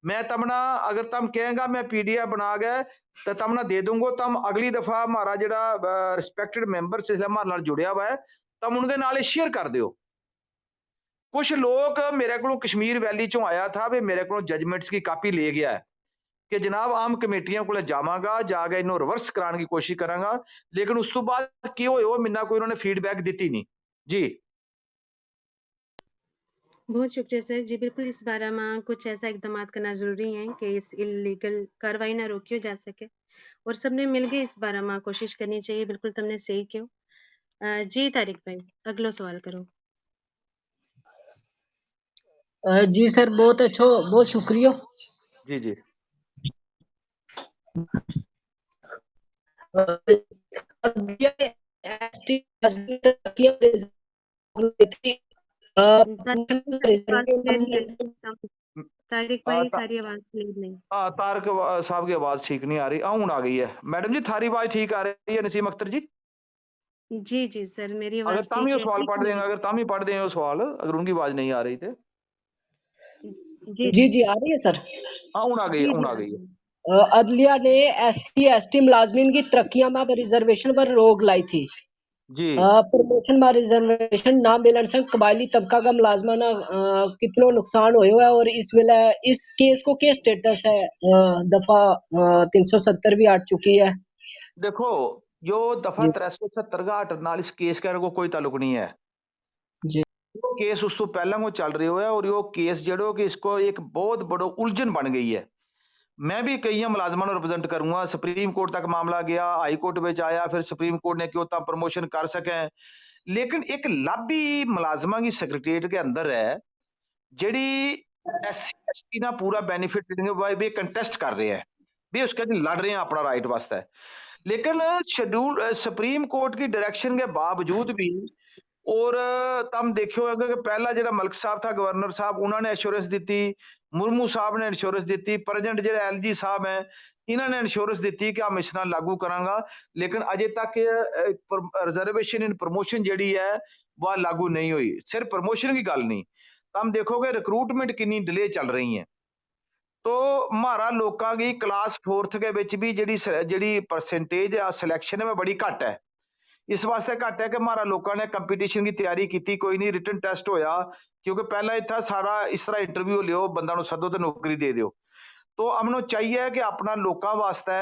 मैं तमना अगर तम कहेगा मैं पीडीएफ बना गए तो तमना दे दूंगा तम अगली दफा हमारा ਜਿਹੜਾ ਰਿਸਪੈਕਟਡ ਮੈਂਬਰ ਇਸ ਹਮਾਰੇ ਨਾਲ ਜੁੜਿਆ ਹੋਇਆ ਹੈ ਤਮ उनके ਨਾਲ शेयर कर ਦਿਓ। कुछ लोग मेरे को कश्मीर वैली चों आया था भी मेरे को जजमेंट्स की कापी ले गया है कि जनाब आम कमेटियां को जावांगा जाके इन्हों रिवर्स कराने की कोशिश करांगा लेकिन उस तो बाद की होए मैंने कोई उन्होंने फीडबैक दी नहीं जी। बहुत शुक्रिया सर जी। बिल्कुल इस बारे में कुछ ऐसा इकदाम करना जरूरी है कि इस इलीगल कार्रवाई ना रोकियो जा सके और सबने मिलकर इस बारे में कोशिश करनी चाहिए। बिल्कुल तुमने सही क्यों जी। तारिक भाई अगलो सवाल करो। जी सर बहुत अच्छो बहुत शुक्रिया जी जी तारिक भाई सारी आवाज क्लियर नहीं। तारक साहब की आवाज ठीक नहीं आ रही। हूं आ गई है मैडम जी थारी आवाज ठीक आ रही है नसीम अख्तर जी? जी जी सर मेरी अगर आवाज तम ठीक ही है। सवाल पढ़ देंगे अगर तम ही पढ़ दें वो सवाल अगर उनकी आवाज नहीं आ रही थे। जी जी आ रही है सर। हाँ हूं आ गई हूं आ गई है। अदलिया ने SC ST मुलाजमीन की तरक्कियां में रिजर्वेशन पर रोक लाई थी जी प्रमोशन में रिजर्वेशन ना मिलन से कबायली तबका का मुलाजमाना कितना नुकसान होयो है और इस वेले इस केस को क्या स्टेटस है दफा 370 भी आ चुकी है। देखो जो दफा जी 370 का हटन नाल इस केस का को कोई ताल्लुक नहीं है। जी वो केस उस तो पहला को चल रही है और यो केस जड़ो कि इसको एक बहुत बड़ो उलझन बन गई है। मैं भी कई मुलाजमान रिप्रेजेंट करूंगा। सुप्रीम कोर्ट तक मामला गया हाई कोर्ट में आया फिर सुप्रीम कोर्ट ने क्यों तक प्रमोशन कर सके लेकिन एक लाभी मुलाजमा की सेक्रेटेरिएट के अंदर है ਜਿਹੜੀ SC ST ना पूरा बेनिफिट भी कंटेस्ट कर रहे हैं भी उसके लड़ रहे हैं अपना राइट वास्ते लेकिन शेड्यूल सुप्रीम कोर्ट की डायरेक्शन के बावजूद भी और तुम देखियो होगा कि पहला जो मलिक साहब था गवर्नर साहब उन्होंने एश्योरेंस दी मुर्मू साहब ने इंश्योरेंस दी प्रेजेंट जो LG साहब है इन्होंने इंश्योरेंस दी कि हम इस तरह लागू करांगा लेकिन अजे तक रिजर्वेशन इन प्रमोशन जी है वह लागू नहीं हुई। सिर्फ प्रमोशन की गल नहीं तुम देखोगे रिक्रूटमेंट कितनी डिले चल रही है तो हमारा लोगों की क्लास 4th के विच भी जी परसेंटेज आ सिलेक्शन है वह बड़ी घट है। इस वास्ते घट है कि हमारा लोगों ने कंपीटिशन की तैयारी की कोई नहीं रिटन टेस्ट होया क्योंकि पहला इतना सारा इस तरह इंटरव्यू लियो बंदा सदो तो नौकरी दे दो। तो हमने चाहिए कि अपना लोगों वास्ते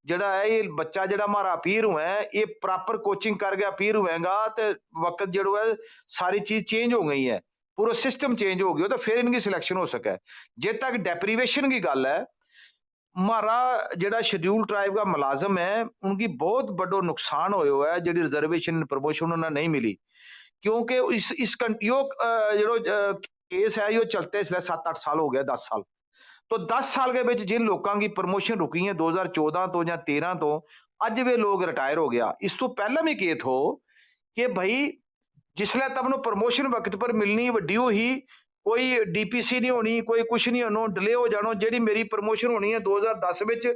जड़ा है ये बच्चा जड़ा हमारा अपीयर हुआ है ये प्रॉपर कोचिंग करके अपीयर हुएगा तो वक्त जो है सारी चीज चेंज हो गई है पूरा सिस्टम चेंज हो गया तो फिर इनकी सिलेक्शन हो सके। जे तक डेप्रीवेशन की गल है हमारा जड़ा शेड्यूल ट्राइब का मुलाजम है उनकी बहुत बड़ो नुकसान होया है जी रिजर्वेशन प्रमोशन उन्हें नहीं मिली क्योंकि इस यो जो केस है यो चलते इसलिए 7-8 साल हो गया 10 साल तो 10 साल के ਵਿੱਚ जिन लोगों की प्रमोशन रुकी है 2014 तो या 13 तो अज वे लोग रिटायर हो गया। इस तो पहला भी केत हो कि भाई जिसले तब प्रमोशन वक्त पर मिलनी वड्डी ही कोई DPC नहीं होनी कोई कुछ नहीं होना डिले हो जाना जी मेरी प्रमोशन होनी है 2010 ਵਿੱਚ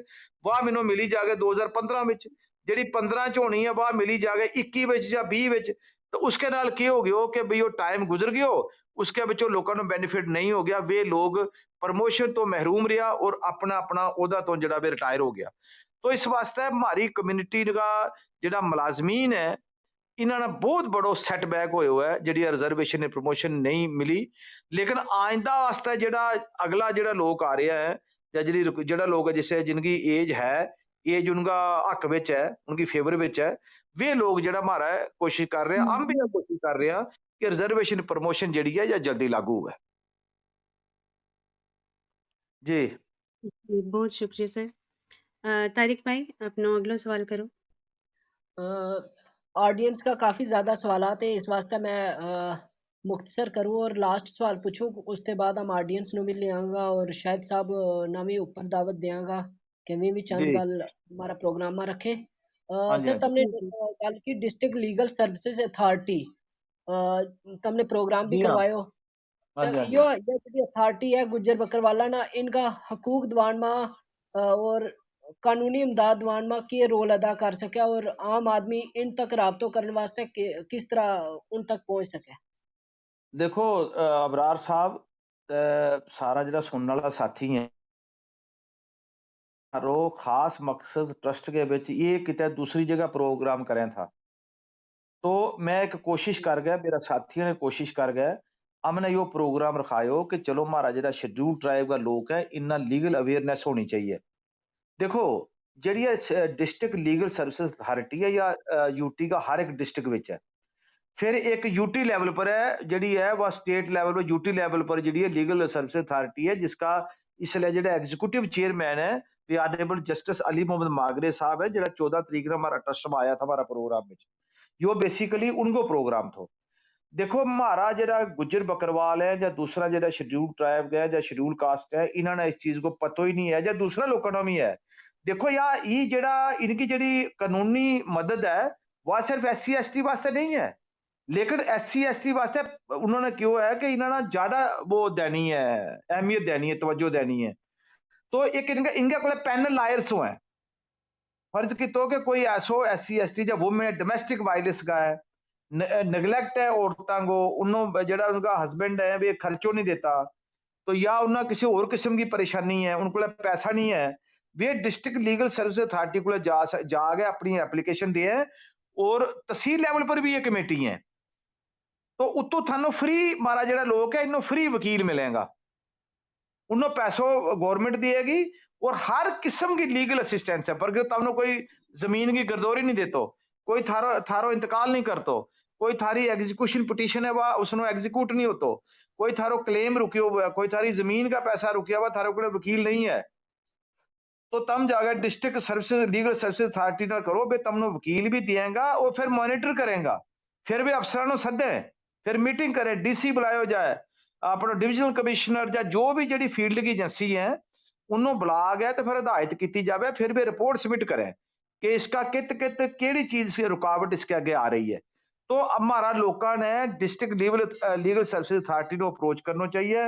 वह मैनू मिली जाके 2015 ਵਿੱਚ जी 15 ਚ होनी है वह मिली जाके 21 ਵਿੱਚ ਜਾਂ 20 ਵਿੱਚ तो उसके नाल की हो गया कि भाई वो टाइम गुजर गया उसके विचों लोगों को बेनिफिट नहीं हो गया वे लोग प्रमोशन तो महरूम रहा और अपना अपना ओहदा तो जड़ा वे रिटायर हो गया। तो इस वास्ते हमारी कम्यूनिटी का जड़ा मुलाजमीन है इन्होंने बहुत बड़ो सैटबैक होया है जी रिजर्वेशन प्रमोशन नहीं मिली लेकिन आइंदा वास्ते जड़ा अगला जड़ा लोग आ रहा है या जी जड़ा लोग जिसे जिनकी एज है एज उनका हक विच है उनकी फेवर विच है वे लोग जड़ा हमारा कोशिश कर रहे हैं हम भी कोशिश कर रहे हैं कि रिजर्वेशन प्रमोशन जी है या जल्दी लागू है जी। बहुत शुक्रिया सर। तारिक भाई अपनो अगलो सवाल करो। ऑडियंस का काफी ज्यादा सवालात है इस वास्ते मैं मुख्तसर करूँ और लास्ट सवाल पूछूं उसके बाद हम ऑडियंस नु भी ले आऊंगा और शायद साहब ना भी ऊपर दावत देंगा कि मैं भी चंद जी गल हमारा प्रोग्राम में रखे। हाँ जी सर हाँ जी तुमने गल की डिस्ट्रिक्ट लीगल सर्विसेज अथॉरिटी तुमने प्रोग्राम भी जी हाँ करवायो हाँ तो जी हाँ जी यो ये जो अथॉरिटी है गुज्जर बकरवाला ना इनका हकूक दवान में और कानूनी इमदाद दिवान में की रोल अदा कर सके और आम आदमी इन तक राबतो करने वास्ते किस तरह उन तक पहुंच सके? देखो अबरार साहब, सारा जिहड़ा सुनने वाला साथी है रो खास मकसद ट्रस्ट के विच ये किते दूसरी जगह प्रोग्राम करें था। तो मैं एक कोशिश कर गया, मेरा साथियों ने कोशिश कर गया, हमने यो प्रोग्राम रखायो कि चलो हमारा जिहड़ा शेड्यूल ट्राइब का लोग है इन्ना लीगल अवेयरनेस होनी चाहिए। देखो ਜਿਹੜੀ डिस्ट्रिक्ट लीगल सर्विसेज अथॉरिटी है या यूटी का हर एक डिस्ट्रिक्ट विच है। फिर एक यूटी लेवल पर है जिहड़ी है वह स्टेट लेवल पर यूटी लेवल पर जिहड़ी है लीगल सर्विसेज अथॉरिटी है, जिसका इसलिए जिहड़ा एग्जीक्यूटिव चेयरमैन है the honourable justice Ali Mohammad Magray साहब है, जिहड़ा 14 तारीख को हमारा ट्रस्ट में आया था हमारा प्रोग्राम में। यो बेसिकली उनको प्रोग्राम थो। देखो हमारा जिहड़ा गुज्जर बकरवाल है या दूसरा जिहड़ा शेड्यूल ट्राइब है या शेड्यूल कास्ट है, इन्हां ने इस चीज को पतो ही नहीं है या दूसरा लोगों को भी है। देखो यार ये जिहड़ा इनकी जिहड़ी कानूनी मदद है वह सिर्फ SC ST वास्ते नहीं है, लेकिन SC ST वास्ते उन्होंने क्यों है कि इन्होंने ज्यादा वो देनी है, अहमियत देनी है, तवज्जो देनी है। तो एक इनके को पैनल लायर्स हो है, फर्ज की तो कि कोई ऐसो SC ST या वुमेन डोमेस्टिक वायलेंस का है, नेग्लेक्ट है औरतों को, उन्होंने जड़ा उनका हस्बैंड है वे खर्चो नहीं देता, तो या उन्हें किसी और किस्म की परेशानी है, उनको पैसा नहीं है, वे डिस्ट्रिक्ट लीगल सर्विस अथॉरिटी को जा गए अपनी एप्लीकेशन दे, और तहसील लेवल पर भी ये कमेटी है। तो उतो थानू फ्री मारा जड़ा लोग है इन्हों फ्री वकील मिलेगा, उन्हों पैसों गवर्नमेंट देगी और हर किस्म की लीगल असिस्टेंस है, पर तब कोई जमीन की गर्दौरी नहीं देतो, कोई थारो इंतकाल नहीं करतो, कोई थारी एग्जीक्यूशन पिटीशन है वह उसनो एग्जीक्यूट नहीं होतो, कोई थारो क्लेम रुकियो हुआ, कोई थारी जमीन का पैसा रुकिया हुआ, थारो को वकील नहीं है। तो तम जाकर district services legal services authority ना करो, बे तमनो वकील भी देगा और फिर मॉनिटर करेगा, फिर भी अफसरां सदे, फिर मीटिंग करे, DC बुलाया जाए, अपना डिविजनल कमिश्नर या जो भी जी फील्ड की एजेंसी है उन्होंने बुला गया, तो फिर हिदायत की जाए, फिर भी रिपोर्ट सबमिट करें कि इसका कित कित केड़ी चीज से रुकावट इसके आगे आ रही है। तो हमारा लोगों ने डिस्ट्रिक्ट लीगल सर्विसेज अथॉरिटी को अप्रोच करना चाहिए,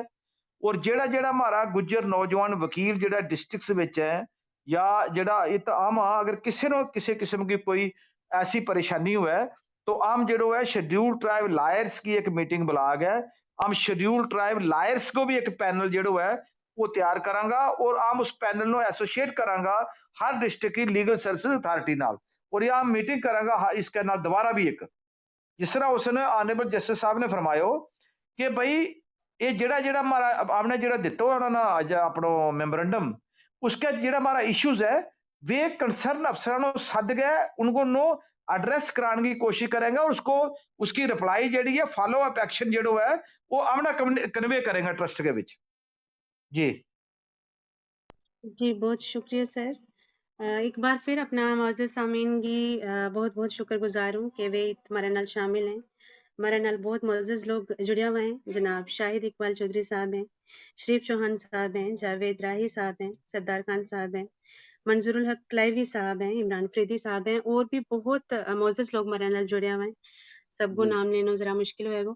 और जेड़ा जेड़ा हमारा गुज्जर नौजवान वकील जेड़ा डिस्ट्रिक्ट्स विच है या जेड़ा इत आम अगर किसी न किसी किस्म की कोई ऐसी परेशानी हुआ है, तो आम जो है शेड्यूल ट्राइब लायर्स की एक मीटिंग बुला गया, आम शेड्यूल ट्राइब लायर्स को भी एक पैनल जो है वो तैयार करांगा, और आम उस पैनल को एसोसिएट करांगा हर डिस्ट्रिक्ट की लीगल सर्विसेज अथॉरिटी नाल, और ये आम मीटिंग करांगा इसके नाल दोबारा भी एक, जिस तरह उसने ऑनरेबल जस्टिस साहब ने फरमायो कि भाई ये जेड़ा जेड़ा हमारा आपने जेड़ा दिता है उन्होंने अज अपनो मेमोरेंडम, उसका जेड़ा हमारा इश्यूज है वे कंसर्न अफसरां को सद गए, उनको नो एड्रेस कराने की कोशिश करेंगे, और उसको उसकी रिप्लाई जेड़ी है फॉलो अप एक्शन जेड़ो है वो आमना कन्वे करेंगे ट्रस्ट के विच। जी जी, बहुत शुक्रिया सर। एक बार फिर अपना मौजूद सामीन की बहुत बहुत शुक्रगुजार हूँ कि वे हमारे नाल शामिल हैं। हमारे नाल बहुत मोअज़्ज़ज़ लोग जुड़े हुए हैं, जनाब शाहिद इकबाल चौधरी साहब हैं, शरीफ चौहान साहब हैं, जावेद राही साहब हैं, सरदार खान साहब हैं, मंजूरुल हक क्लाइवी साहब हैं, इमरान फरीदी साहब हैं, और भी बहुत मोअज़्ज़ज़ लोग हमारे नाल जुड़े हुए हैं। सबको जी नाम लेना जरा मुश्किल होएगा।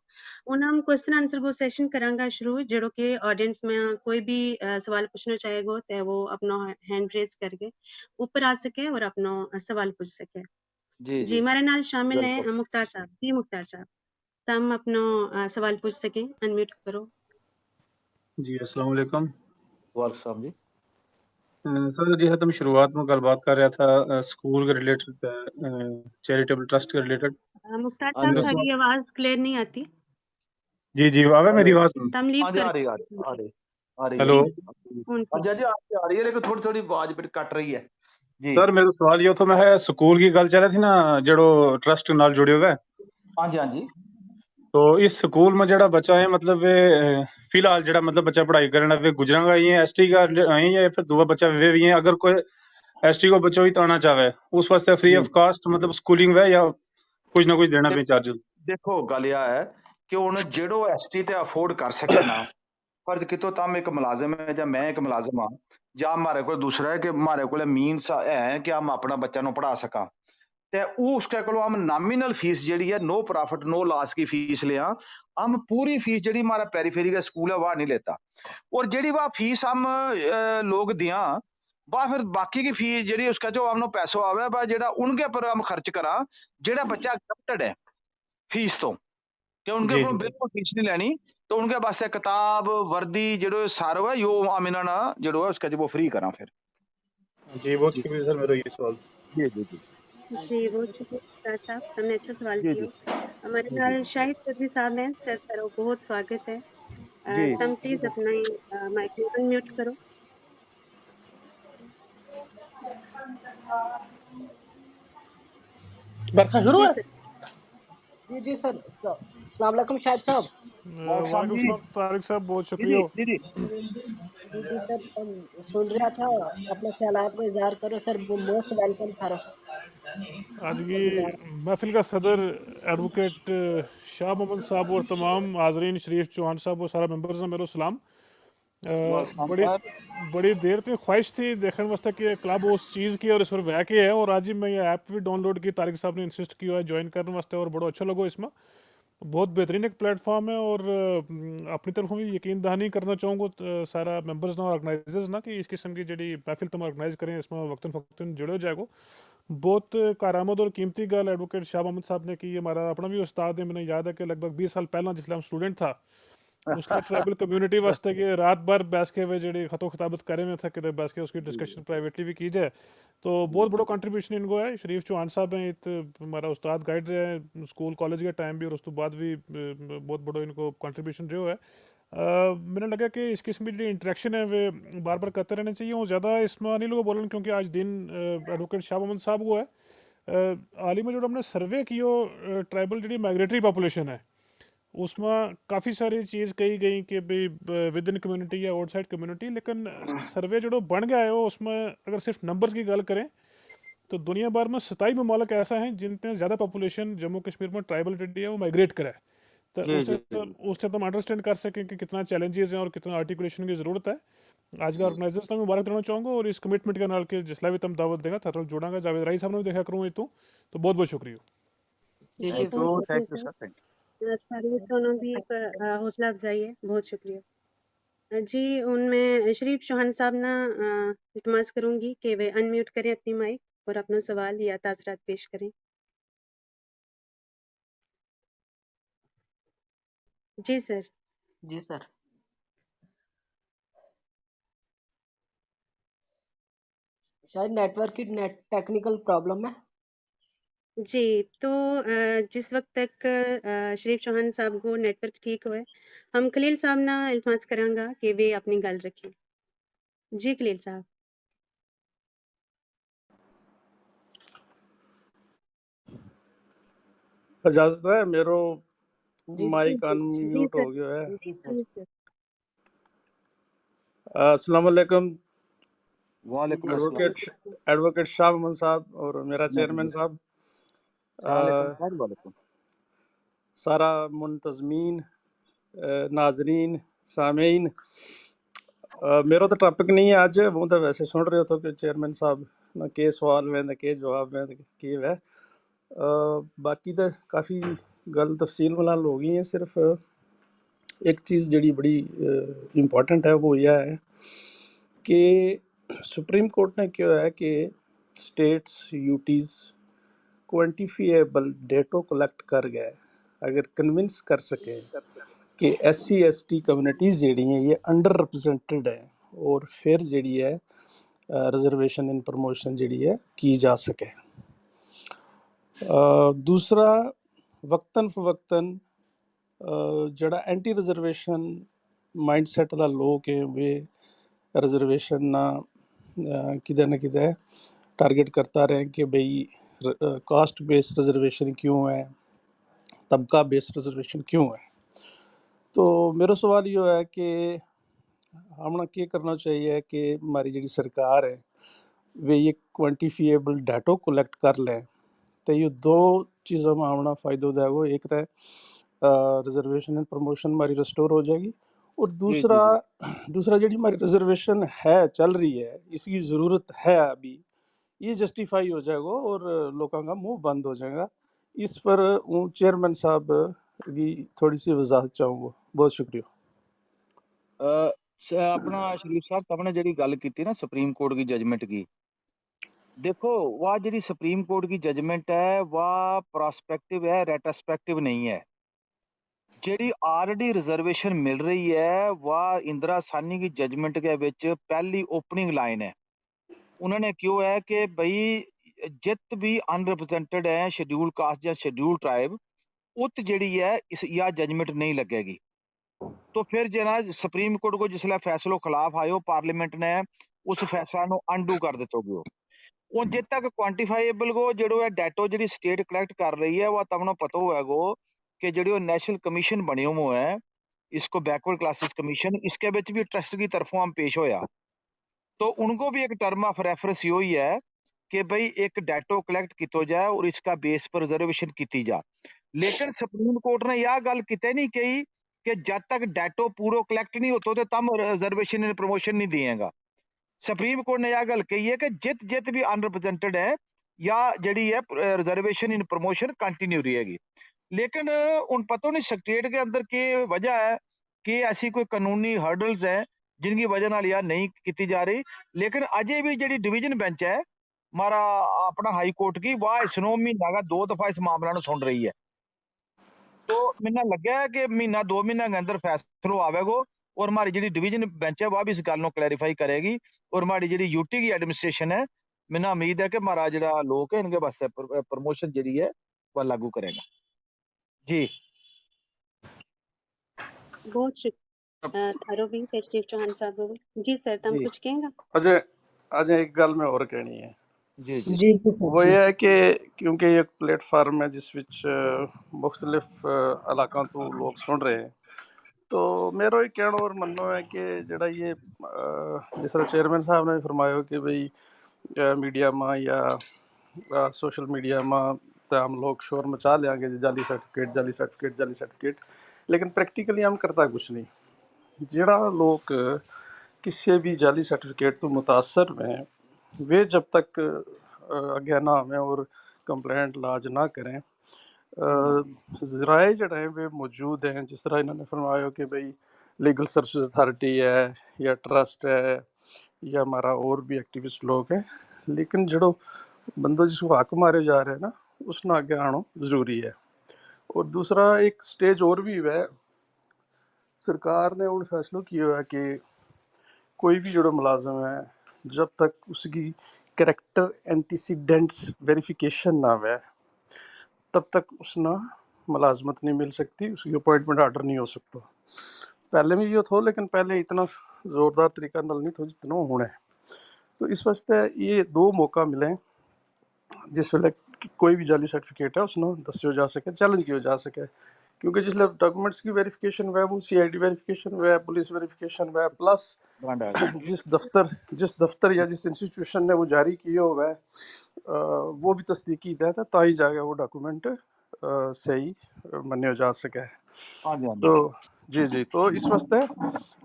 हुण हम क्वेश्चन आंसर को सेशन करांगा शुरू, जेड़ो कि ऑडियंस में कोई भी सवाल पूछना चाहेगो ते वो अपना हैंड रेज करके ऊपर आ सके और अपना सवाल पूछ सके। जी जी जी हमारे नाल शामिल हैं बिल्कुल। मुख्तार साहब। जी मुख्तार साहब, तम अपना सवाल पूछ सकें, अनम्यूट करो। जी अस्सलाम वालेकुम। वालेकुम सलाम जी। सर जी तुम शुरुआत में गलबात कर रहा था स्कूल के रिलेटेड, चैरिटेबल ट्रस्ट के रिलेटेड। मुख्तार हाँ जी साहब हाँ जी थारी आवाज क्लियर नहीं आती, जी जी आवे मेरी आवाज? तम लीव हाँ जी, आ कर। रही आ रही आ रही आ रही है हेलो जी हुण हाँ जी हाँ जी, आ रही है, लेकिन थोड़ी थोड़ी आवाज बिट कट रही है जी। सर मेरा सवाल ये तो मैं है स्कूल की गल चल रही थी ना जड़ो ट्रस्ट नाल जुड़े हुए, हाँ जी हाँ जी तो इस स्कूल में जड़ा बच्चा है मतलब वे फिलहाल जड़ा मतलब बच्चा पढ़ाई करना वे गुजरा का ही है ST का है या फिर दूसरा बच्चा वे भी है, अगर कोई ST को बच्चों ही तो आना चाहे उस वास्ते फ्री जी ऑफ कास्ट मतलब स्कूलिंग है या कुछ ना कुछ देना दे- भी चार्जेस? देखो गल यह है कि हुण जेड़ो ST ते अफोर्ड कर सके ना, फर्ज कितो तम एक मुलाजिम है या मैं एक मुलाजिम हाँ, या हमारे को दूसरा है कि हमारे को मीनस है कि हम अपना बच्चा नु पढ़ा सका, ते उसके को हम नॉमिनल फीस जी है नो प्रॉफिट नो लॉस की फीस लिया, हम पूरी फीस जी हमारा पेरीफेरी का स्कूल है वह नहीं लेता, और जी वह फीस हम लोग दिया बा फिर बाकी की फीस ਜਿਹੜੀ उसका जो हमने पैसों आवे बा ਜਿਹੜਾ उनके पर हम खर्च करा ਜਿਹੜਾ बच्चा एक्सेप्टेड है फीस तो कि उनके जी कोलों जी बिल्कुल फीस नहीं लेनी तो उनके वास्ते किताब वर्दी जो सारो है यो आमिना ना जो है उसका जो वो फ्री करा फिर जी, बहुत जी शुक्रिया सर, मेरा ये सवाल। जी जी जी जी, बहुत शुक्रिया उस्ताद साहब, हमने अच्छा सवाल जी किया। जी हमारे जी नाल शाहिद चौधरी साहब हैं, सर तेरा बहुत स्वागत है। जी तुम प्लीज़ अपना माइक अनम्यूट करो। बरखा शुरू जी है। सर। जी जी सर, अस्सलाम वालेकुम शाहिद साहब। शाम वालेकुम जी सलाम तारिक साहब, बहुत जी शुक्रिया। जी जी जी जी सर, सुन रहा था, अपने ख्यालात में इजहार करो सर, मोस्ट वेलकम सर। आज की महफिल का सदर एडवोकेट शाह मोहम्मद साहब और तमाम हाजरीन, शरीफ चौहान साहब और सारा मेंबर्स ने मेरा सलाम। वालेकुम बड़ी सर बड़ी देर तो ख्वाहिश थी देखने वास्ते कि क्लब उस चीज़ की और इस पर वह के है, और आज ही मैं ये ऐप भी डाउनलोड की, तारिक साहब ने इंसिस्ट किया है ज्वाइन करने वास्ते और बड़ा अच्छा लगो इसमें। बहुत बेहतरीन एक प्लेटफॉर्म है, और अपनी तरफों भी यकीन दहानी करना चाहूँगा सारा मेंबर्स ना और ऑर्गेनाइजर्स ना, कि इस किस्म की जी महफिल तुम ऑर्गेनाइज करें, इसमें वक्तन फ़क्तन जुड़े हो जाएगो। बहुत कारामद और कीमती गल एडवोकेट शाह मोहम्मद साहब ने की। हमारा अपना भी उस्ताद है, मैंने याद है कि लगभग 20 साल पहला जिसले हम स्टूडेंट था, उसने ट्राइबल कम्युनिटी वास्ते कि रात भर बैस के वे जी खतो खिताबत करे में था कि बैस के उसकी डिस्कशन प्राइवेटली भी की जाए। तो बहुत बड़ा कंट्रीब्यूशन इनको है। शरीफ चौहान साहब हैं हमारा उस्ताद गाइड रहे हैं स्कूल कॉलेज के टाइम भी, और उस तो बाद भी बहुत बड़ा इनको कंट्रीब्यूशन जो है। मैंने लगा कि इस किस्म की जो इंटरेक्शन है वे बार बार करते रहने चाहिए, और ज़्यादा इसमें नहीं लोग बोलन, क्योंकि आज दिन एडवोकेट शाह मोहम्मद साहब को है। हाल ही में जो हमने सर्वे किया ट्राइबल जी माइग्रेटरी पॉपुलेशन है, उसमें काफ़ी सारी चीज़ कही गई कि भाई विद इन कम्युनिटी या आउटसाइड कम्युनिटी, लेकिन सर्वे जो बन गया है वो, उसमें अगर सिर्फ नंबर्स की गल करें तो दुनिया भर में 27 ममालक ऐसा हैं जिनते ज़्यादा पॉपुलेशन जम्मू कश्मीर में ट्राइबल है वो माइग्रेट करा है। तो जी जी उससे तुम अंडरस्टैंड कर सकें कि कितना चैलेंजेस हैं और कितना आर्टिकुलेशन की ज़रूरत है। आज का ऑर्गेनाइजर्स ने मुबारक देना चाहूँगा, और इस कमिटमेंट के नाल के जिसला भी तुम दावत देगा था जोड़ांगा। जावेद राई साहब ने भी देखा करूँ ये तो बहुत बहुत शुक्रिया। जी जी जी, बहुत शुक्रिया thank you sir. Sir thank तारीफ दोनों भी एक हौसला अफ़ज़ाई है, बहुत शुक्रिया। जी, उनमें शरीफ चौहान साहब ना इल्तमास करूँगी कि वे अनम्यूट करें अपनी माइक और अपना सवाल या तासरात पेश करें। जी सर। जी सर, शायद नेटवर्क की टेक्निकल प्रॉब्लम है। जी, तो जिस वक़्त तक शरीफ चौहान साहब को नेटवर्क ठीक होए, हम खलील साहब ना इल्तमास करांगा कि वे अपनी गल रखें। जी खलील साहब। इजाजत है मेरो जी जी माइक जी अनम्यूट सर। हो गया है। जी सर। जी सर। अस्सलाम वालेकुम जी वालेकुम जी अस्सलाम एडवोकेट एडवोकेट शाह मोहम्मद साहब और मेरा चेयरमैन साहब, वालेकुम अ, सर वालेकुम सारा मुंतजमीन, नाजरीन, सामीन। मेरा तो टॉपिक नहीं है आज, वो तो वैसे सुन रहे हो कि चेयरमैन साहब ना के सवाल में ना के जवाब में के वह बाकी तो काफ़ी गल तफसील मलाल हो गई है। सिर्फ एक चीज़ जड़ी बड़ी इम्पोर्टेंट है वो यह है कि सुप्रीम कोर्ट ने क्या है कि स्टेट्स यूटीज़ क्वान्टिफिएबल डेटो कलेक्ट कर गए, अगर कन्विंस कर सके कि SC ST कम्युनिटीज़ जड़ी हैं ये अंडर रिप्रेजेंटेड है, और फिर जड़ी है रिजर्वेशन इन प्रमोशन जड़ी है की जा सके। दूसरा, वक्तन फवक्तन जड़ा एंटी रिजर्वेशन माइंडसेट वाला लोग हैं वे रिजर्वेशन ना किधर न किधर टारगेट करता रहे कि भाई कास्ट बेस्ड रिजर्वेशन क्यों है, तबका बेस्ड रिजर्वेशन क्यों है। तो मेरा सवाल ये है कि हमने क्या करना चाहिए कि हमारी जी सरकार है वे ये क्वान्टिफिएबल डाटो कलेक्ट कर लें, तो ये दो चीज़ों में हमारा फ़ायदा देगा। एक तो रिजर्वेशन एंड प्रमोशन हमारी रिस्टोर हो जाएगी, और जी जी दूसरा जी हमारी रिजर्वेशन है चल रही है इसकी ज़रूरत है अभी, ये जस्टिफाई हो जाएगा और लोगों का मुंह बंद हो जाएगा। इस पर चेयरमैन साहब की थोड़ी सी वजाहत चाहूँगा। बहुत शुक्रिया। अपना शरीफ साहब तुमने ਜਿਹੜੀ ਗੱਲ ਕੀਤੀ ना सुप्रीम कोर्ट की जजमेंट की, देखो वह ਜਿਹੜੀ सुप्रीम कोर्ट की जजमेंट है वह प्रोस्पेक्टिव है, रेट्रोस्पेक्टिव नहीं है। ਜਿਹੜੀ ऑलरेडी रिजर्वेशन मिल रही है वह इंदिरा साहनी की जजमेंट के विच पहली ओपनिंग लाइन है। उन्होंने क्यों है कि भाई जित भी अनरिप्रेजेंटेड है शेड्यूल कास्ट या शेड्यूल ट्राइब उत ਜਿਹੜੀ है इस यह जजमेंट नहीं लगेगी। तो फिर जना सुप्रीम कोर्ट को जिसले फैसलो खिलाफ आयो पार्लीमेंट ने उस फैसला नु अनडू कर दितो गयो। ਹੁਣ ਜਿੱਦ ਤੱਕ ਕੁਆਂਟੀਫਾਈਏਬਲ ਗੋ ਜਿਹੜੋ ਇਹ ਡਾਟੋ ਜਿਹੜੀ ਸਟੇਟ ਕਲੈਕਟ ਕਰ ਰਹੀ है वह तमनो पता होगा गो कि ਜਿਹੜੀ ਉਹ नेशनल कमीशन बने हुए है इसको बैकवर्ड क्लासेस कमीशन इसके विच भी ट्रस्ट की तरफों हम पेश होया। तो उनको भी एक टर्म ऑफ रेफरेंस यो ही है कि भाई एक डाटो कलेक्ट किया जाए और इसका बेस पर रिजर्वेशन की जा। लेकिन सुप्रीम कोर्ट ने यह गल किते नहीं कही कि जब तक डाटो पूरा कलेक्ट नहीं होता तो तम रिजर्वेशन इन प्रमोशन नहीं दिएगा। सुप्रीम कोर्ट ने यह गल कही है कि जित जित भी अनरिप्रेजेंटेड है या जड़ी है रिजर्वेशन इन प्रमोशन कंटिन्यू रहेगी। लेकिन उन पता नहीं स्टेट के अंदर की वजह है कि ऐसी कोई कानूनी हर्डल्स है जिनकी वजह नाल यह नहीं की जा रही। लेकिन अजे भी जी डिवीजन बेंच है हमारा अपना हाई कोर्ट की वह इस 9 महीना का 2 दफा इस मामला को सुन रही है। तो मैंने लगा है कि महीना 2 महीना के अंदर फैसलो आवेगा और हमारी जी डिवीजन बेंच है वह भी इस गल को क्लैरिफाई करेगी और हमारी जी यूटी की एडमिनिस्ट्रेशन है मैंने उम्मीद है कि हमारा जो लोग है इनके वास्ते प्रमोशन जी है वह लागू करेगा जी। बहुत शुक्रिया थारो भी तशरीफ चौहान साहब जी सर तुम जी कुछ कहेंगे? अजय अजय एक गल मैं और कहनी है जी जी जी जी वो ये है कि क्योंकि ये एक प्लेटफार्म है जिस विच मुख्तलिफ इलाकों तो लोग सुन रहे हैं तो मेरा ये कहना और मनना है कि जड़ा ये जिस तरह चेयरमैन साहब ने फरमाया कि भाई मीडिया में या सोशल मीडिया में तो हम लोग शोर मचा लेंगे जाली सर्टिफिकेट जाली सर्टिफिकेट जाली सर्टिफिकेट, लेकिन प्रैक्टिकली हम करता कुछ नहीं। जड़ा लोग किसी भी जाली सर्टिफिकेट तो मुतासर में वे जब तक अगे ना आवें और कंप्लेंट लाज ना करें ज़राए जड़े हैं वे मौजूद हैं। जिस तरह इन्होंने फरमाया कि भाई लीगल सर्विस अथॉरिटी है या ट्रस्ट है या हमारा और भी एक्टिविस्ट लोग हैं, लेकिन जड़ो बंदो जिसको हक मारे जा रहे हैं ना उसना आगे आना ज़रूरी है। और दूसरा एक स्टेज और भी है सरकार ने उन फैसलों किया है कि कोई भी जो मुलाजम है जब तक उसकी कैरेक्टर एंटीसीडेंट्स वेरिफिकेशन ना हुआ तब तक उसना मुलाजमत नहीं मिल सकती, उसकी अपॉइंटमेंट ऑर्डर नहीं हो सकता। पहले भी ये था लेकिन पहले इतना ज़ोरदार तरीका नल नहीं था जितना होना है। तो इस वास्ते ये 2 मौका मिले जिस वेले कोई भी जाली सर्टिफिकेट है उसने दस्यो जा सके चैलेंज किया जा सके, क्योंकि जिसले डॉक्यूमेंट्स की वेरिफिकेशन हुआ वो CID वेरिफिकेशन हुआ पुलिस वेरिफिकेशन हुआ प्लस जिस दफ्तर या जिस इंस्टीट्यूशन ने वो जारी किया हुआ है वो भी तस्दीक की है तो ही जाके वो डॉक्यूमेंट सही मनियो जा सके। हाँ जी हाँ जी तो जी जी तो इस वास्ते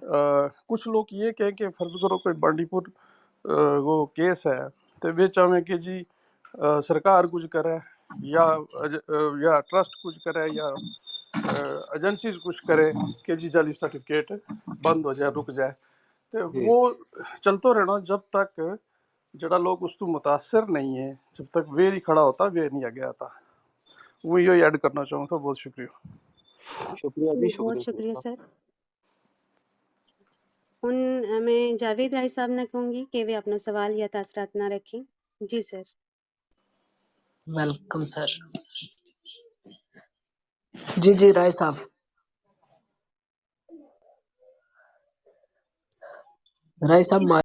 कुछ लोग ये कहें कि फर्ज करो कोई बांडीपुर वो केस है तो वे चाहें कि जी सरकार कुछ करे या ट्रस्ट कुछ करे या एजेंसीज कुछ करे कि जी जाली सर्टिफिकेट बंद हो जाए रुक जाए। तो जी वो चलते रहना जब तक जड़ा लोग उस तो मुतासर नहीं है, जब तक वे नहीं खड़ा होता वे नहीं आगे आता। वो ये ऐड करना चाहूँगा। बहुत शुक्रिया। शुक्रिया जी बहुत शुक्रिया शुक्रिया सर। मैं जावेद राय साहब ने कहूंगी कि वे अपना सवाल या तासरात ना रखें। जी सर। Welcome sir. जी जी राय साहब जी माइक